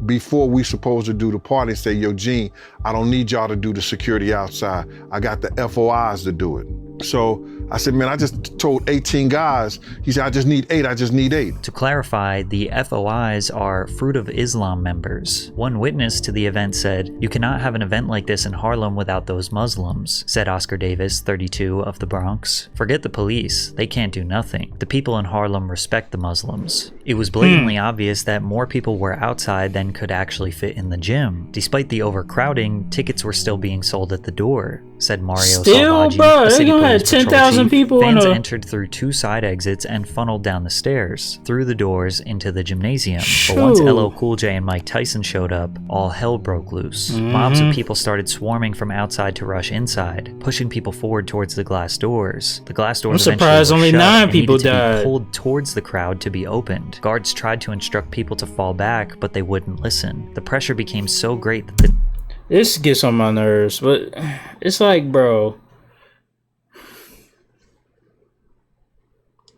before we supposed to do the party and say, yo, Gene, I don't need y'all to do the security outside. I got the FOIs to do it. So I said, man, I just told 18 guys. He said, I just need 8, I just need 8. To clarify, the FOIs are Fruit of Islam members. One witness to the event said, "You cannot have an event like this in Harlem without those Muslims," said Oscar Davis, 32, of the Bronx. "Forget the police, they can't do nothing. The people in Harlem respect the Muslims." It was blatantly obvious that more people were outside than could actually fit in the gym. Despite the overcrowding, tickets were still being sold at the door, said Mario Salvaggi, bro, the they city gonna have police patrol 10,000 chief. people Fans in a... entered through 2 side exits and funneled down the stairs, through the doors into the gymnasium. But once LL Cool J and Mike Tyson showed up, all hell broke loose. Mobs of people started swarming from outside to rush inside, pushing people forward towards the glass doors. The glass doors I'm surprised only 9 people needed to died. be pulled towards the crowd to be opened. Guards tried to instruct people to fall back, but they wouldn't listen. The pressure became so great that the... This gets on my nerves, but it's like, bro...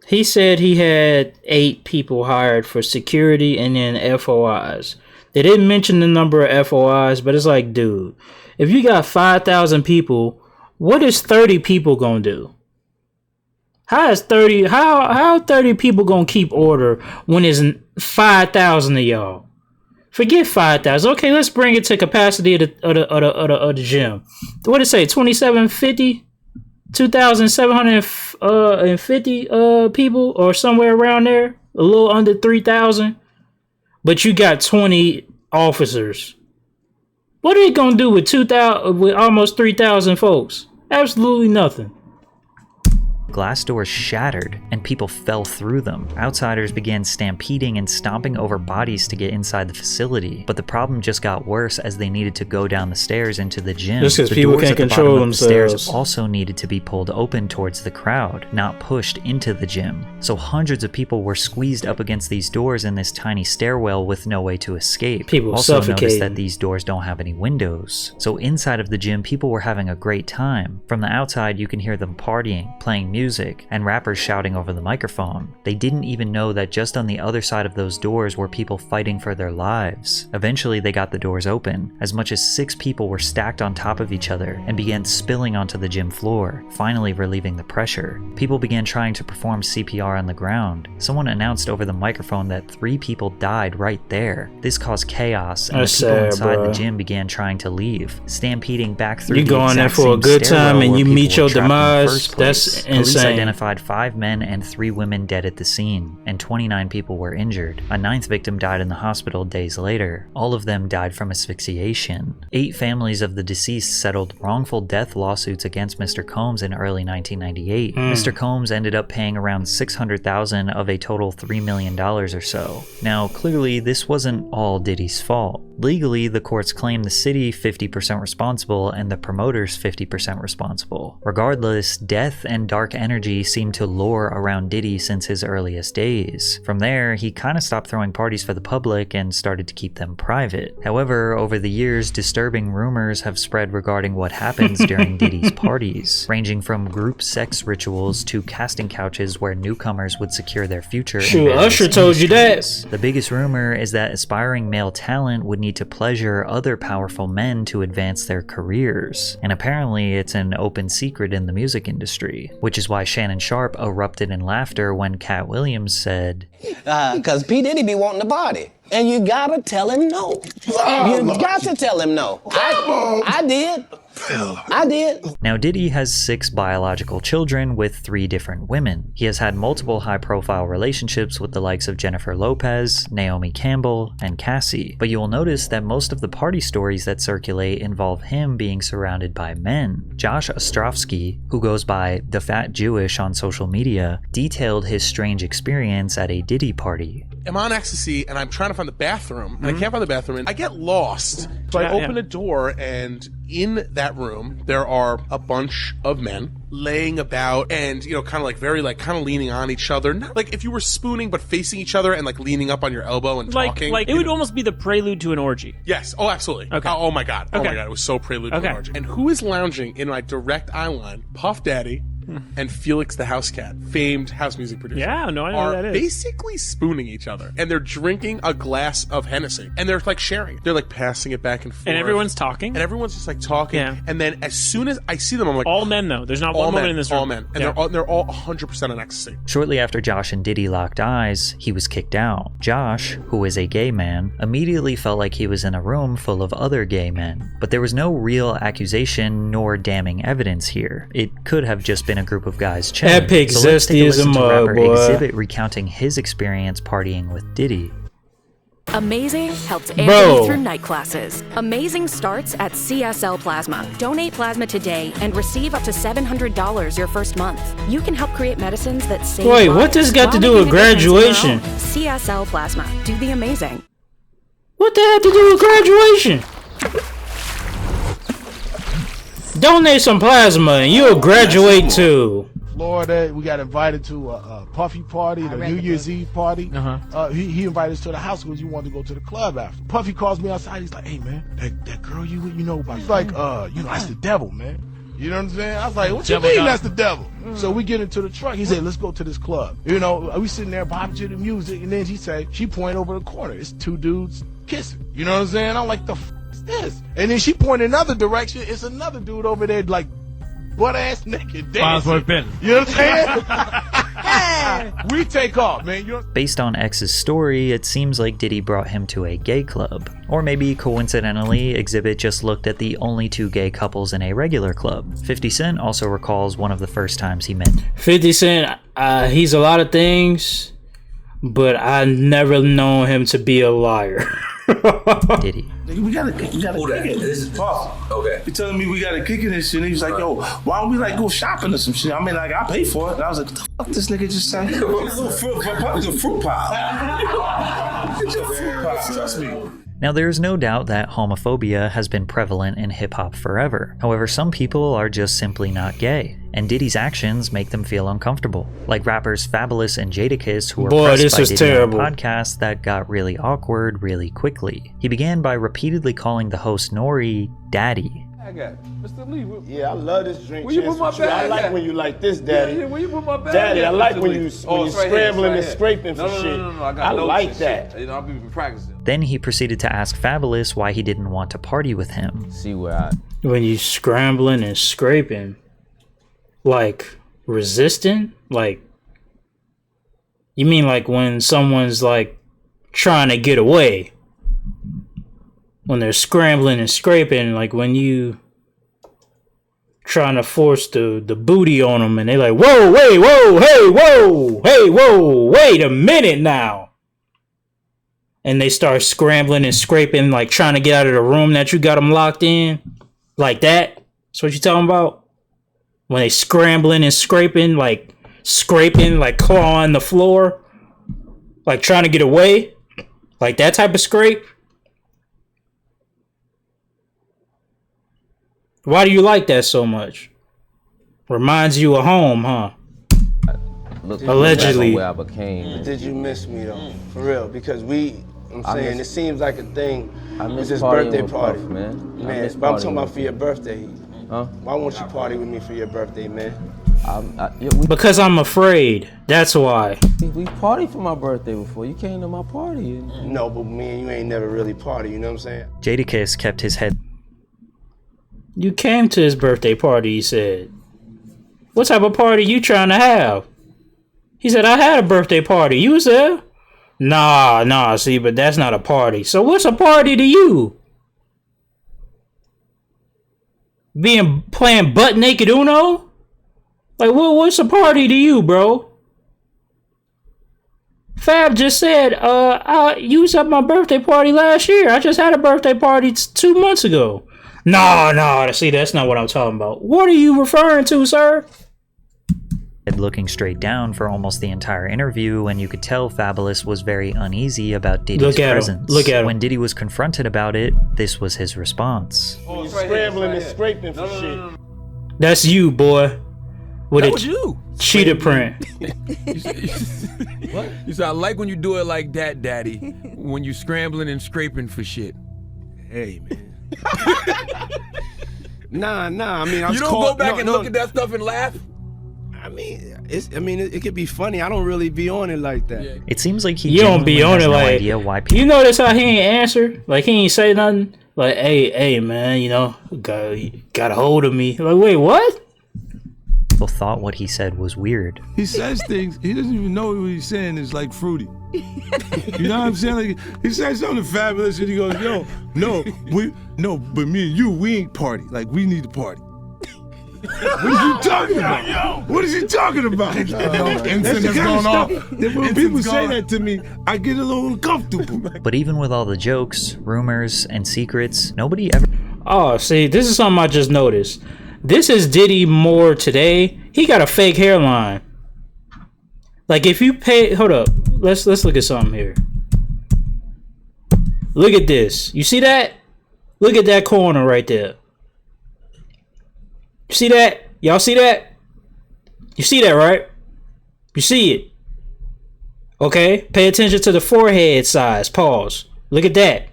He said he had 8 people hired for security and then FOIs. They didn't mention the number of FOIs, but it's like, dude, if you got 5,000 people, what is 30 people gonna do? How 30 people gonna keep order when there's 5,000 of y'all? Forget 5,000. Okay, let's bring it to capacity of the gym. What did it say? 2,750? 2,750 people or somewhere around there, a little under 3,000, but you got 20 officers. What are you gonna do with almost 3,000 folks? Absolutely nothing. Glass doors shattered and people fell through them. Outsiders began stampeding and stomping over bodies to get inside the facility, but the problem just got worse as they needed to go down the stairs into the gym. Just because the people doors can't at the control bottom of the stairs themselves. also needed to be pulled open towards the crowd, not pushed into the gym. So hundreds of people were squeezed up against these doors in this tiny stairwell with no way to escape. People also notice suffocating. that these doors don't have any windows. So inside of the gym, people were having a great time. From the outside, you can hear them partying, playing music, and rappers shouting over the microphone. They didn't even know that just on the other side of those doors were people fighting for their lives. Eventually, they got the doors open. As much as 6 people were stacked on top of each other and began spilling onto the gym floor, finally relieving the pressure. People began trying to perform CPR on the ground. Someone announced over the microphone that 3 people died right there. This caused chaos, and That's the people sad, inside bro. the gym began trying to leave, stampeding back through You the go in there exact for a same good time stairwell and where you people meet were your trapped in the demise. first place. That's Police insane. identified 5 men and 3 women dead at the scene, and 29 people were injured. A 9th victim died in the hospital days later. All of them died from asphyxiation. 8 families of the deceased settled wrongful death lawsuits against Mr. Combs in early 1998. Mr. Combs ended up paying around $600,000 of a total $3 million or so. Now, clearly, this wasn't all Diddy's fault. Legally, the courts claim the city 50% responsible and the promoters 50% responsible. Regardless, death and dark energy seemed to lure around Diddy since his earliest days. From there, he kind of stopped throwing parties for the public and started to keep them private. However, over the years, disturbing rumors have spread regarding what happens during Diddy's parties, ranging from group sex rituals to casting couches where newcomers would secure their future. Shoot, Usher told you that. The biggest rumor is that aspiring male talent would need to pleasure other powerful men to advance their careers, and apparently it's an open secret in the music industry, which is why Shannon Sharp erupted in laughter when Cat Williams said, Cause P. Diddy be wanting the body. And you gotta tell him no. You got to tell him no. I did. I did. Now, Diddy has 6 biological children with 3 different women. He has had multiple high-profile relationships with the likes of Jennifer Lopez, Naomi Campbell, and Cassie. But you will notice that most of the party stories that circulate involve him being surrounded by men. Josh Ostrovsky, who goes by The Fat Jewish on social media, detailed his strange experience at a Diddy party. I'm on ecstasy and I'm trying to find the bathroom and I can't find the bathroom and I get lost. So I open a door and in that room there are a bunch of men laying about and, you know, kind of like very like kind of leaning on each other. Not like if you were spooning but facing each other and like leaning up on your elbow and talking. Like it would almost be the prelude to an orgy. Yes. Oh, absolutely. Okay. Oh my God. Oh Okay. my God. It was so prelude to an orgy. And who is lounging in my direct eye line? Puff Daddy, and Felix the House Cat, famed house music producer, Yeah, no, I know are who that is. basically spooning each other, and they're drinking a glass of Hennessy, and they're like sharing it. They're like passing it back and forth, And everyone's talking. and everyone's just like talking. Yeah. And then as soon as I see them, I'm like, All men though. There's not all one men, woman in this room. all men, and Yeah. they're all 100% on ecstasy. Shortly after Josh and Diddy locked eyes, he was kicked out. Josh, who is a gay man, immediately felt like he was in a room full of other gay men. But there was no real accusation nor damning evidence here. It could have just been a group of guys chilling. Epic So let's take a zesty as a listen to mug, rapper boy. Exhibit recounting his experience partying with Diddy. Amazing helps Bro. Anthony through night classes. Amazing starts at CSL Plasma. Donate plasma today and receive up to $700 your first month. You can help create medicines that save Wait, lives what this got to while do with making a difference in your graduation? own. CSL Plasma. Do the amazing. What that have to do with graduation? Donate some plasma and you'll graduate too. Florida, we got invited to a Puffy party, the New Year's Eve party. He invited us to the house because he wanted to go to the club after. Puffy calls me outside. He's like, "Hey man, that girl you know about?" He's like, that's the devil, man. You know what I'm saying? I was like, "What you mean that's the devil?" So we get into the truck. He said, "Let's go to this club." You know, we sitting there bopping to the music, and then she point over the corner. It's two dudes kissing. You know what I'm saying? I'm like, "The f is this?" And then she point another direction. It's another dude over there like butt ass naked dancing. You know what I'm saying? We take off, man. Based on X's story, it seems like Diddy brought him to a gay club. Or maybe coincidentally, Exhibit just looked at the only two gay couples in a regular club. 50 Cent also recalls one of the first times he met 50 Cent, he's a lot of things, but I never known him to be a liar. Diddy. We gotta kick it. This is Puff. Okay. He telling me we gotta kick it and shit. And he was like, "Yo, why don't we like go shopping or some shit?" I mean, like I pay for it. And I was like, "What the fuck this nigga just said?" It's a fruit pie. It's a fruit pie. Trust me. Now, there is no doubt that homophobia has been prevalent in hip-hop forever. However, some people are just simply not gay, and Diddy's actions make them feel uncomfortable. Like rappers Fabulous and Jadakiss, who were pressed by Diddy on a podcast that got really awkward really quickly. He began by repeatedly calling the host Nori Daddy. I got Mr. Lee. Yeah, I love this drink. Where you put my bag I like at? when you like this, Daddy. Yeah, where you put my bag Daddy, at, I like Mr. when Lee? you It's scrambling and right scraping for here. shit. No, I got I notes like and that. shit. You know, I've been practicing. Then he proceeded to ask Fabulous why he didn't want to party with him. See where I... When you scrambling and scraping, like resisting, like you mean like when someone's like trying to get away, when they're scrambling and scraping, like when you trying to force the booty on them and they like, whoa, wait, whoa, hey, whoa, hey, whoa, wait a minute now. And they start scrambling and scraping, like trying to get out of the room that you got them locked in. Like that. That's what you talking about? When they scrambling and scraping, like clawing the floor. Like trying to get away. Like that type of scrape. Why do you like that so much? Reminds you of home, huh? Allegedly. Where I became. Did you miss me though? For real? Because I'm saying it seems like a thing. I It's miss his partying birthday with party, Puff, man. I Man, miss but I'm partying talking about with for your birthday. Huh? Why won't you party with me for your birthday, man? Because I'm afraid. That's why. We partied for my birthday before. You came to my party. No, but me and you ain't never really party. You know what I'm saying? Jadakiss kept his head. You came to his birthday party, he said. What type of party you trying to have? He said, I had a birthday party. You was there? Nah, see, but that's not a party. So what's a party to you? Playing butt naked Uno? Like, what's a party to you, bro? Fab just said, you was at my birthday party last year. I just had a birthday party 2 months ago. No, see, that's not what I'm talking about. What are you referring to, sir? Looking straight down for almost the entire interview, and you could tell Fabulous was very uneasy about Diddy's presence. Look at him. When Diddy was confronted about it, this was his response. When you scrambling and scraping for shit. That's you, boy. With That was you. Cheetah print. What? You said, I like when you do it like that, Daddy. When you scrambling and scraping for shit. Hey, man. Nah. I mean, I was You don't go back and look at that stuff and laugh? it could be funny. I don't really be on it like that. It seems like he You don't be genuinely on has it no like idea why people you notice how he ain't answer? Like he ain't say nothing. Like, hey man, got a hold of me. Like, wait, what? thought what he said was weird. He says things, he doesn't even know what he's saying is like fruity. You know what I'm saying? Like, he says something fabulous and he goes, yo, but me and you, we ain't party. Like, we need to party. What is he talking about? What is he talking about? That's the kind of stuff that when people say that to me, I get a little uncomfortable. But even with all the jokes, rumors, and secrets, nobody ever... Oh, see, this is something I just noticed. This is Diddy more today. He got a fake hairline. Like, if you pay... Hold up. Let's look at something here. Look at this. You see that? Look at that corner right there. You see that? Y'all see that? You see that, right? You see it. Okay? Pay attention to the forehead size. Pause. Look at that.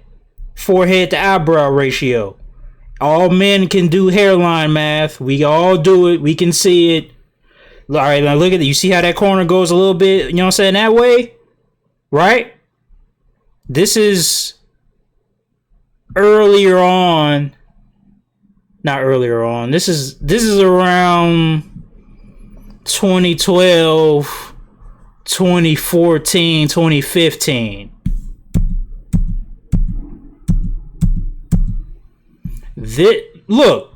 Forehead to eyebrow ratio. All men can do hairline math. We all do it. We can see it. All right, now look at it. You see how that corner goes a little bit, you know what I'm saying, that way? Right? This is earlier on. Not earlier on. This is around 2012, 2014, 2015. Look.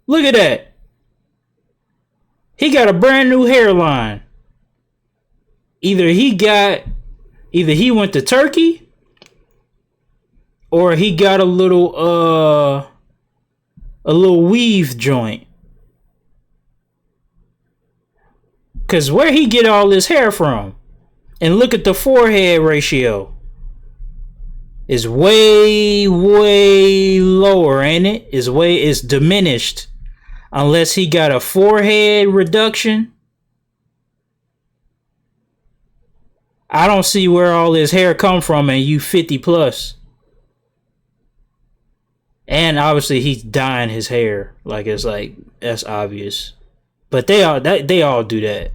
Look at that. He got a brand new hairline. Either he went to Turkey or he got a little weave joint. Cause where he get all this hair from? And look at the forehead ratio. It's way lower, ain't it? It's diminished. Unless he got a forehead reduction. I don't see where all his hair come from, and you 50 plus. And obviously he's dyeing his hair. That's obvious. But they all do that.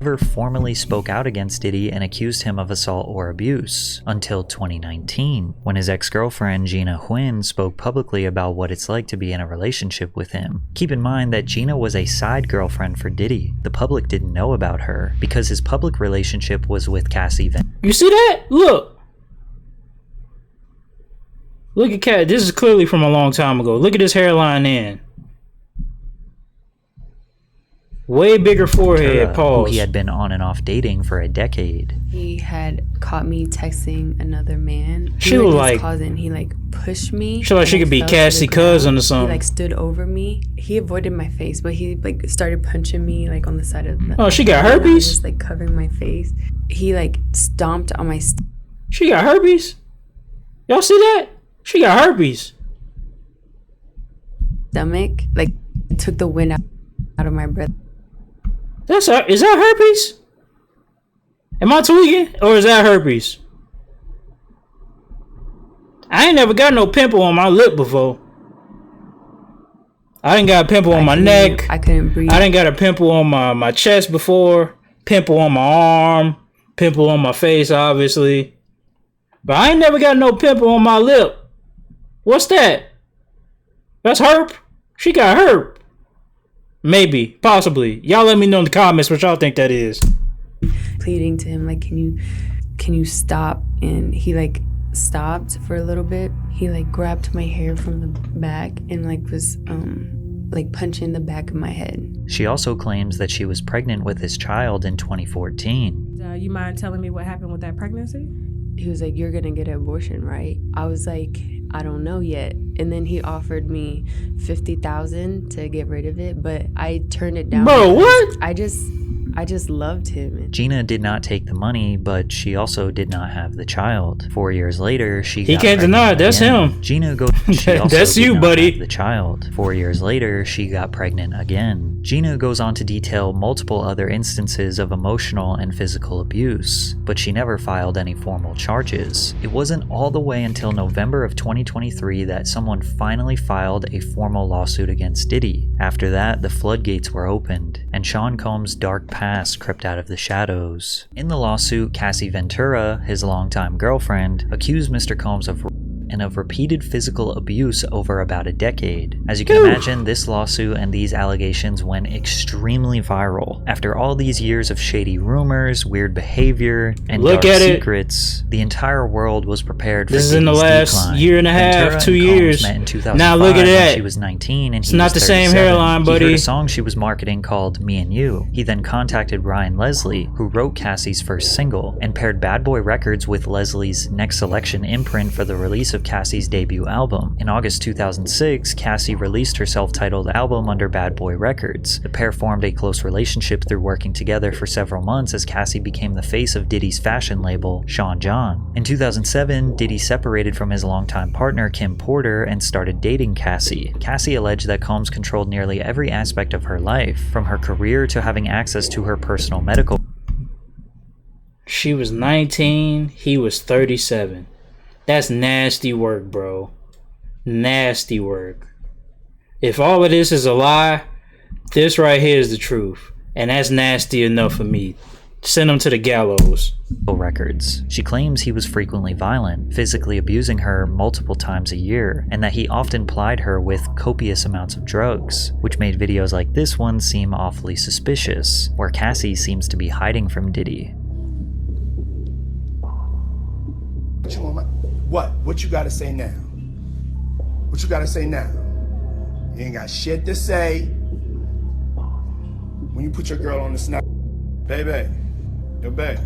Never formally spoke out against Diddy and accused him of assault or abuse until 2019, when his ex-girlfriend Gina Huynh spoke publicly about what it's like to be in a relationship with him. Keep in mind that Gina was a side girlfriend for Diddy. The public didn't know about her because his public relationship was with Cassie Van. You see that? Look at Cat. This is clearly from a long time ago. Look at his hairline in. Way bigger forehead, pause. Who he had been on and off dating for a decade. He had caught me texting another man. She was like, cousin. He pushed me. She could be Cassie cousin or something. He stood over me. He avoided my face, but he started punching me on the side of the. Oh, she got herpes. Just covering my face. He stomped on my. She got herpes. Y'all see that? She got herpes. Stomach took the wind out of my breath. Is that herpes? Am I tweaking? Or is that herpes? I ain't never got no pimple on my lip before. I didn't got a pimple on my neck. I couldn't breathe. I didn't got a pimple on my chest before. Pimple on my arm. Pimple on my face, obviously. But I ain't never got no pimple on my lip. What's that? That's herp? She got herp. Maybe, possibly. Y'all let me know in the comments what y'all think that is. Pleading to him, can you stop? And he stopped for a little bit. He grabbed my hair from the back and was punching the back of my head. She also claims that she was pregnant with his child in 2014. You mind telling me what happened with that pregnancy? He was like, you're gonna get an abortion, right? I was like, I don't know yet. And then he offered me $50,000 to get rid of it, but I turned it down. Bro, what? I just I just loved him. Gina did not take the money, but she also did not have the child. 4 years later, He can't deny it. That's him. Gina goes. That's you, buddy. The child. 4 years later, she got pregnant again. Gina goes on to detail multiple other instances of emotional and physical abuse, but she never filed any formal charges. It wasn't all the way until November of 2023 that someone finally filed a formal lawsuit against Diddy. After that, the floodgates were opened, and Sean Combs' dark past crept out of the shadows. In the lawsuit, Cassie Ventura, his longtime girlfriend, accused Mr. Combs of repeated physical abuse over about a decade. As you can imagine, this lawsuit and these allegations went extremely viral. After all these years of shady rumors, weird behavior, and dark secrets, the entire world was prepared for This is in the last year and a half, 2 years. Met in 2005 now look at that. She was 19 and it's he not was the 37. same hairline, buddy. He heard a song she was marketing called Me and You. He then contacted Ryan Leslie, who wrote Cassie's first single, and paired Bad Boy Records with Leslie's Next Selection imprint for the release of Cassie's debut album. In August 2006, Cassie released her self-titled album under Bad Boy Records. The pair formed a close relationship through working together for several months as Cassie became the face of Diddy's fashion label, Sean John. In 2007, Diddy separated from his longtime partner, Kim Porter, and started dating Cassie. Cassie alleged that Combs controlled nearly every aspect of her life, from her career to having access to her personal medical. She was 19, he was 37. That's nasty work, bro. Nasty work. If all of this is a lie, this right here is the truth. And that's nasty enough for me. Send him to the gallows. Records. She claims he was frequently violent, physically abusing her multiple times a year, and that he often plied her with copious amounts of drugs, which made videos like this one seem awfully suspicious, where Cassie seems to be hiding from Diddy. What you gotta say now? What you gotta say now? You ain't got shit to say. When you put your girl on the snap, baby, yo, baby.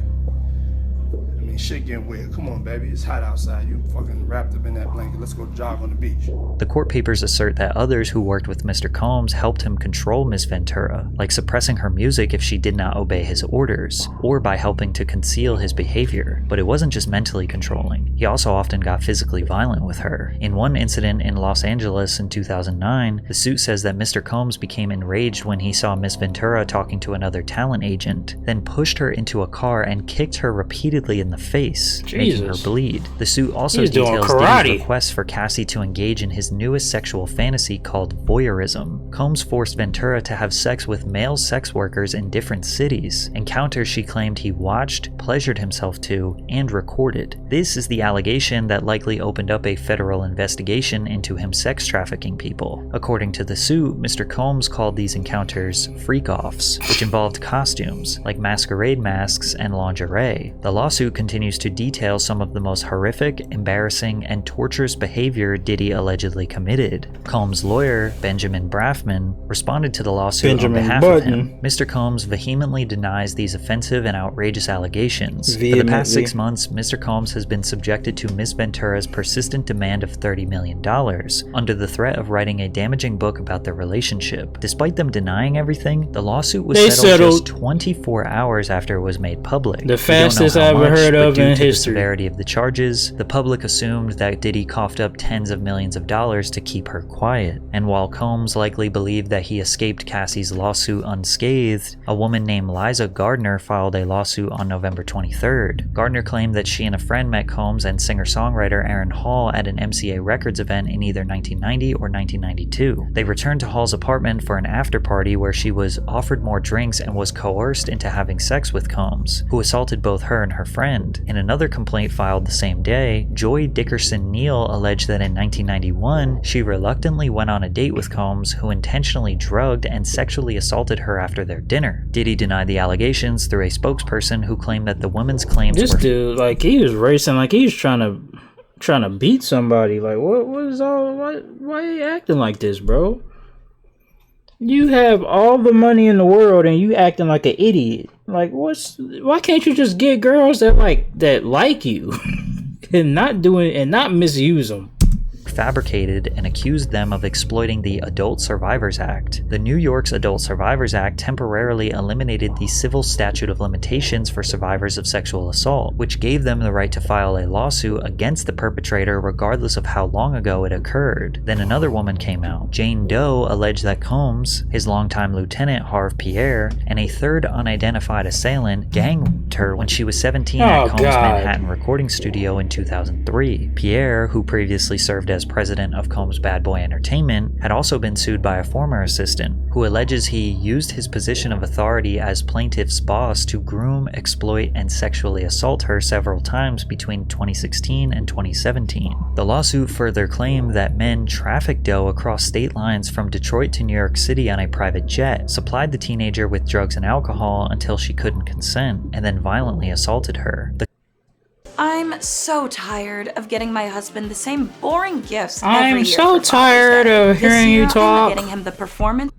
I mean, shit getting weird. Come on, baby. It's hot outside. You fucking wrapped up in that blanket. Let's go jog on the beach. The court papers assert that others who worked with Mr. Combs helped him control Miss Ventura, like suppressing her music if she did not obey his orders, or by helping to conceal his behavior. But it wasn't just mentally controlling. He also often got physically violent with her. In one incident in Los Angeles in 2009, the suit says that Mr. Combs became enraged when he saw Miss Ventura talking to another talent agent, then pushed her into a car and kicked her repeatedly in the face, making her bleed. The suit also details Diddy's requests for Cassie to engage in his newest sexual fantasy called voyeurism. Combs forced Ventura to have sex with male sex workers in different cities, encounters she claimed he watched, pleasured himself to, and recorded. This is the allegation that likely opened up a federal investigation into him sex trafficking people. According to the suit, Mr. Combs called these encounters freak-offs, which involved costumes, like masquerade masks and lingerie. The lawsuit continues to detail some of the most horrific, embarrassing, and torturous behavior Diddy allegedly committed. Combs' lawyer, Benjamin Braffman, responded to the lawsuit on behalf of him. Mr. Combs vehemently denies these offensive and outrageous allegations. For the past 6 months, Mr. Combs has been subjected to Miss Ventura's persistent demand of $30 million, under the threat of writing a damaging book about their relationship. Despite them denying everything, the lawsuit was settled just 24 hours after it was made public. The fastest I ever heard of in history. The severity of the charges, the public assumed that Diddy coughed up tens of millions of dollars to keep her quiet. And while Combs likely believed that he escaped Cassie's lawsuit unscathed, a woman named Liza Gardner filed a lawsuit on November 23rd. Gardner claimed that she and a friend met Combs and singer-songwriter Aaron Hall at an MCA Records event in either 1990 or 1992. They returned to Hall's apartment for an after-party where she was offered more drinks and was coerced into having sex with Combs, who assaulted both her and her friend. In another complaint filed the same day, Joy Dickerson Neal alleged that in 1991, she reluctantly went on a date with Combs, who intentionally drugged and sexually assaulted her after their dinner. Diddy denied the allegations through a spokesperson who claimed that the women's claims This dude, like, he was racing like he was trying to beat somebody. Like, what is all, why are you acting like this, bro? You have all the money in the world and you acting like an idiot. Like, why can't you just get girls that like you and not misuse them? fabricated and accused them of exploiting the Adult Survivors Act. The New York's Adult Survivors Act temporarily eliminated the civil statute of limitations for survivors of sexual assault, which gave them the right to file a lawsuit against the perpetrator regardless of how long ago it occurred. Then another woman came out. Jane Doe alleged that Combs, his longtime lieutenant Harve Pierre, and a third unidentified assailant gang-raped her when she was 17 at Combs' Manhattan recording studio in 2003. Pierre, who previously served as president of Combs Bad Boy Entertainment, had also been sued by a former assistant, who alleges he used his position of authority as plaintiff's boss to groom, exploit, and sexually assault her several times between 2016 and 2017. The lawsuit further claimed that men trafficked Doe across state lines from Detroit to New York City on a private jet, supplied the teenager with drugs and alcohol until she couldn't consent, and then violently assaulted her. I'm so tired of getting my husband the same boring gifts every I'm year. so tired of hearing you talk. I'm getting him the performance.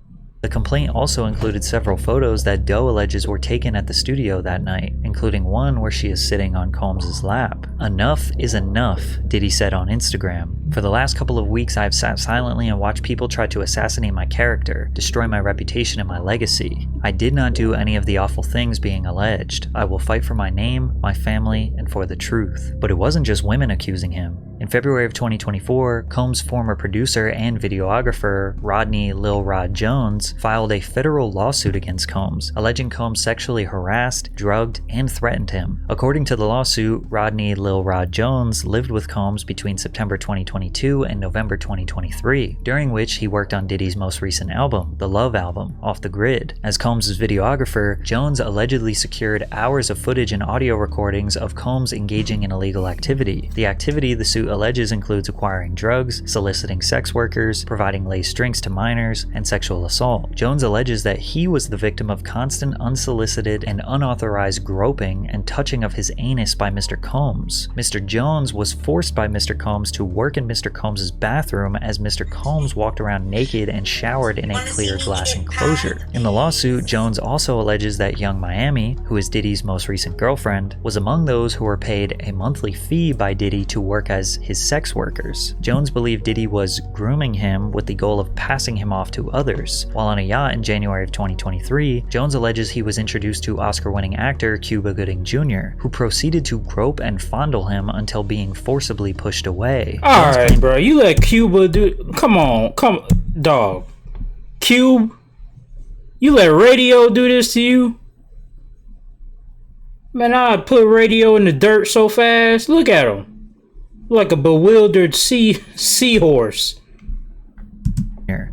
The complaint also included several photos that Doe alleges were taken at the studio that night, including one where she is sitting on Combs' lap. "Enough is enough," Diddy said on Instagram. "For the last couple of weeks I have sat silently and watched people try to assassinate my character, destroy my reputation and my legacy. I did not do any of the awful things being alleged. I will fight for my name, my family, and for the truth." But it wasn't just women accusing him. In February of 2024, Combs' former producer and videographer, Rodney Lil Rod Jones, filed a federal lawsuit against Combs, alleging Combs sexually harassed, drugged, and threatened him. According to the lawsuit, Rodney Lil Rod Jones lived with Combs between September 2022 and November 2023, during which he worked on Diddy's most recent album, the Love Album, Off the Grid. As Combs' videographer, Jones allegedly secured hours of footage and audio recordings of Combs engaging in illegal activity. The activity the suit alleges includes acquiring drugs, soliciting sex workers, providing laced drinks to minors, and sexual assault. Jones alleges that he was the victim of constant unsolicited and unauthorized groping and touching of his anus by Mr. Combs. Mr. Jones was forced by Mr. Combs to work in Mr. Combs' bathroom as Mr. Combs walked around naked and showered in a clear glass enclosure. In the lawsuit, Jones also alleges that Young Miami, who is Diddy's most recent girlfriend, was among those who were paid a monthly fee by Diddy to work as his sex workers. Jones believed Diddy was grooming him with the goal of passing him off to others. While on a yacht in January of 2023, Jones alleges he was introduced to Oscar-winning actor Cuba Gooding Jr., who proceeded to grope and fondle him until being forcibly pushed away. Alright, bro, you let Cuba do. Come on, dog. Cube, you let Radio do this to you? Man, I put Radio in the dirt so fast. Look at him. Like a bewildered seahorse.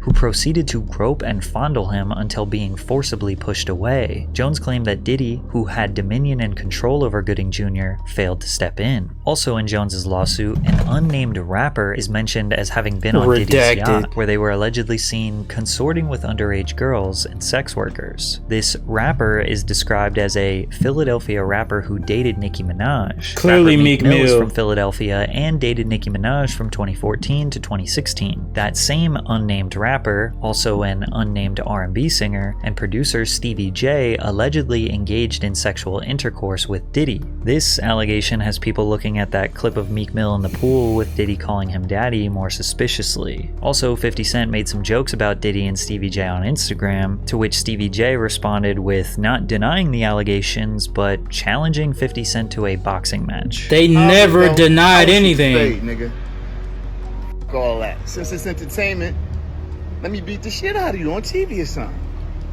Who proceeded to grope and fondle him until being forcibly pushed away. Jones claimed that Diddy, who had dominion and control over Gooding Jr., failed to step in. Also in Jones's lawsuit, an unnamed rapper is mentioned as having been on Diddy's yacht, where they were allegedly seen consorting with underage girls and sex workers. This rapper is described as a Philadelphia rapper who dated Nicki Minaj. Clearly Meek Mill is from Philadelphia and dated Nicki Minaj from 2014 to 2016. That same unnamed rapper, also an unnamed R&B singer, and producer Stevie J allegedly engaged in sexual intercourse with Diddy. This allegation has people looking at that clip of Meek Mill in the pool with Diddy calling him daddy more suspiciously. Also, 50 Cent made some jokes about Diddy and Stevie J on Instagram, to which Stevie J responded with not denying the allegations, but challenging 50 Cent to a boxing match. They never denied anything. Fade, nigga. Fuck all that. Since it's entertainment, let me beat the shit out of you on TV or something.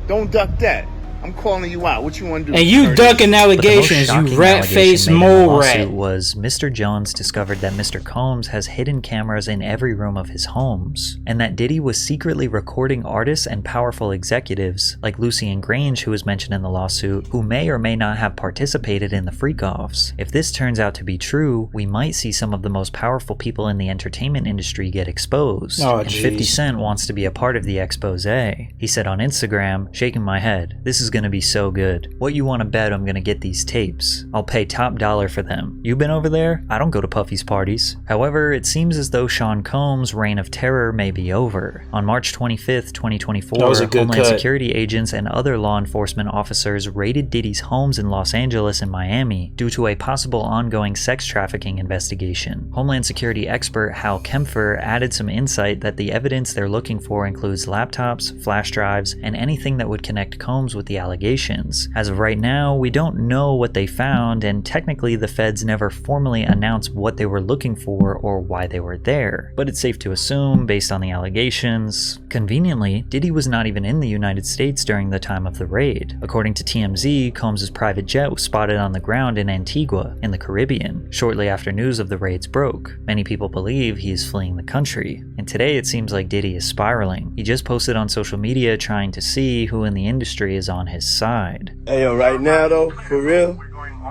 Don't duck that. I'm calling you out. What you want to do? And you ducking allegations, you rat-faced mole rat. Was Mr. Jones discovered that Mr. Combs has hidden cameras in every room of his homes, and that Diddy was secretly recording artists and powerful executives, like Lucien Grange, who was mentioned in the lawsuit, who may or may not have participated in the freak-offs. If this turns out to be true, we might see some of the most powerful people in the entertainment industry get exposed. And 50 Cent wants to be a part of the expose. He said on Instagram, shaking my head, "This is gonna be so good. What you wanna bet I'm gonna get these tapes? I'll pay top dollar for them. You been over there? I don't go to Puffy's parties. However, it seems as though Sean Combs' reign of terror may be over. On March 25th, 2024, Homeland Security agents and other law enforcement officers raided Diddy's homes in Los Angeles and Miami due to a possible ongoing sex trafficking investigation. Homeland Security expert Hal Kempfer added some insight that the evidence they're looking for includes laptops, flash drives, and anything that would connect Combs with the allegations. As of right now, we don't know what they found, and technically the feds never formally announced what they were looking for or why they were there. But it's safe to assume, based on the allegations, conveniently, Diddy was not even in the United States during the time of the raid. According to TMZ, Combs' private jet was spotted on the ground in Antigua, in the Caribbean, shortly after news of the raids broke. Many people believe he is fleeing the country, and today it seems like Diddy is spiraling. He just posted on social media trying to see who in the industry is on his side. Hey, yo, right now though, for real,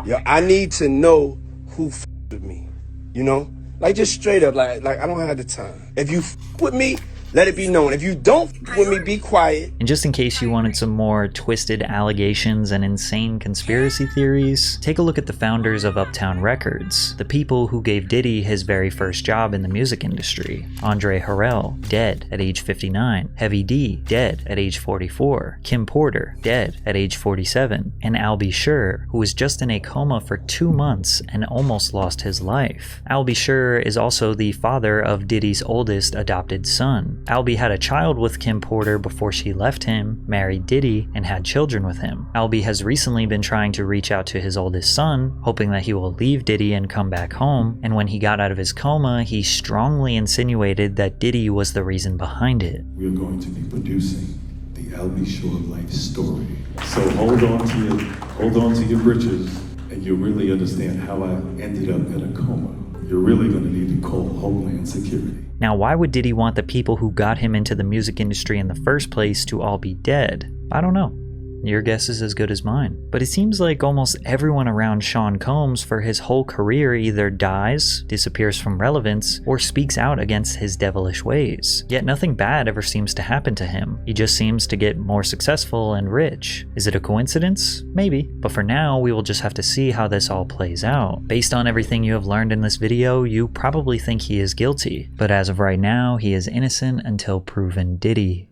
yo, I need to know who with me, you know? Like, just straight up, like I don't have the time. If you with me, let it be known. If you don't with me, be quiet. And just in case you wanted some more twisted allegations and insane conspiracy theories, take a look at the founders of Uptown Records, the people who gave Diddy his very first job in the music industry. Andre Harrell, dead at age 59. Heavy D, dead at age 44. Kim Porter, dead at age 47. And Al B. Sure, who was just in a coma for 2 months and almost lost his life. Al B. Sure is also the father of Diddy's oldest adopted son. Albie had a child with Kim Porter before she left him, married Diddy, and had children with him. Albie has recently been trying to reach out to his oldest son, hoping that he will leave Diddy and come back home, and when he got out of his coma, he strongly insinuated that Diddy was the reason behind it. We are going to be producing the Albie Shore life story. So hold on to your britches, and you'll really understand how I ended up in a coma. You're really going to need to call Homeland Security. Now, why would Diddy want the people who got him into the music industry in the first place to all be dead? I don't know. Your guess is as good as mine. But it seems like almost everyone around Sean Combs for his whole career either dies, disappears from relevance, or speaks out against his devilish ways. Yet nothing bad ever seems to happen to him. He just seems to get more successful and rich. Is it a coincidence? Maybe. But for now, we will just have to see how this all plays out. Based on everything you have learned in this video, you probably think he is guilty. But as of right now, he is innocent until proven Diddy.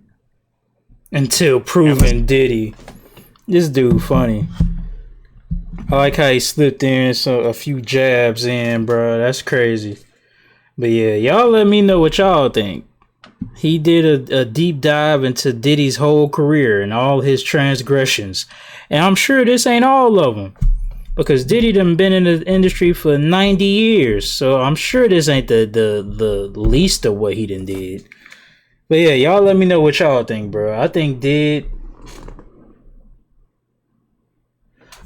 Until proven Diddy. This dude funny. I like how he slipped in a few jabs in, bro. That's crazy. But yeah, y'all let me know what y'all think. He did a deep dive into Diddy's whole career and all his transgressions. And I'm sure this ain't all of them. Because Diddy done been in the industry for 90 years. So I'm sure this ain't the least of what he done did. But yeah, y'all let me know what y'all think, bro. I think Diddy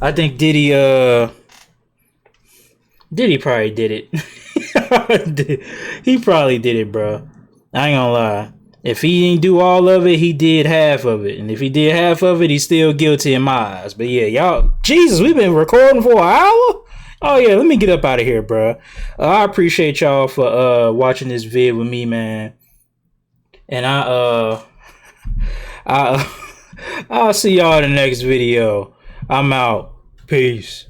probably did it. He probably did it, bro. I ain't gonna lie. If he didn't do all of it, he did half of it. And if he did half of it, he's still guilty in my eyes. But yeah, y'all, Jesus, we've been recording for an hour? Oh yeah, let me get up out of here, bro. I appreciate y'all for watching this vid with me, man. And I'll see y'all in the next video. I'm out. Peace.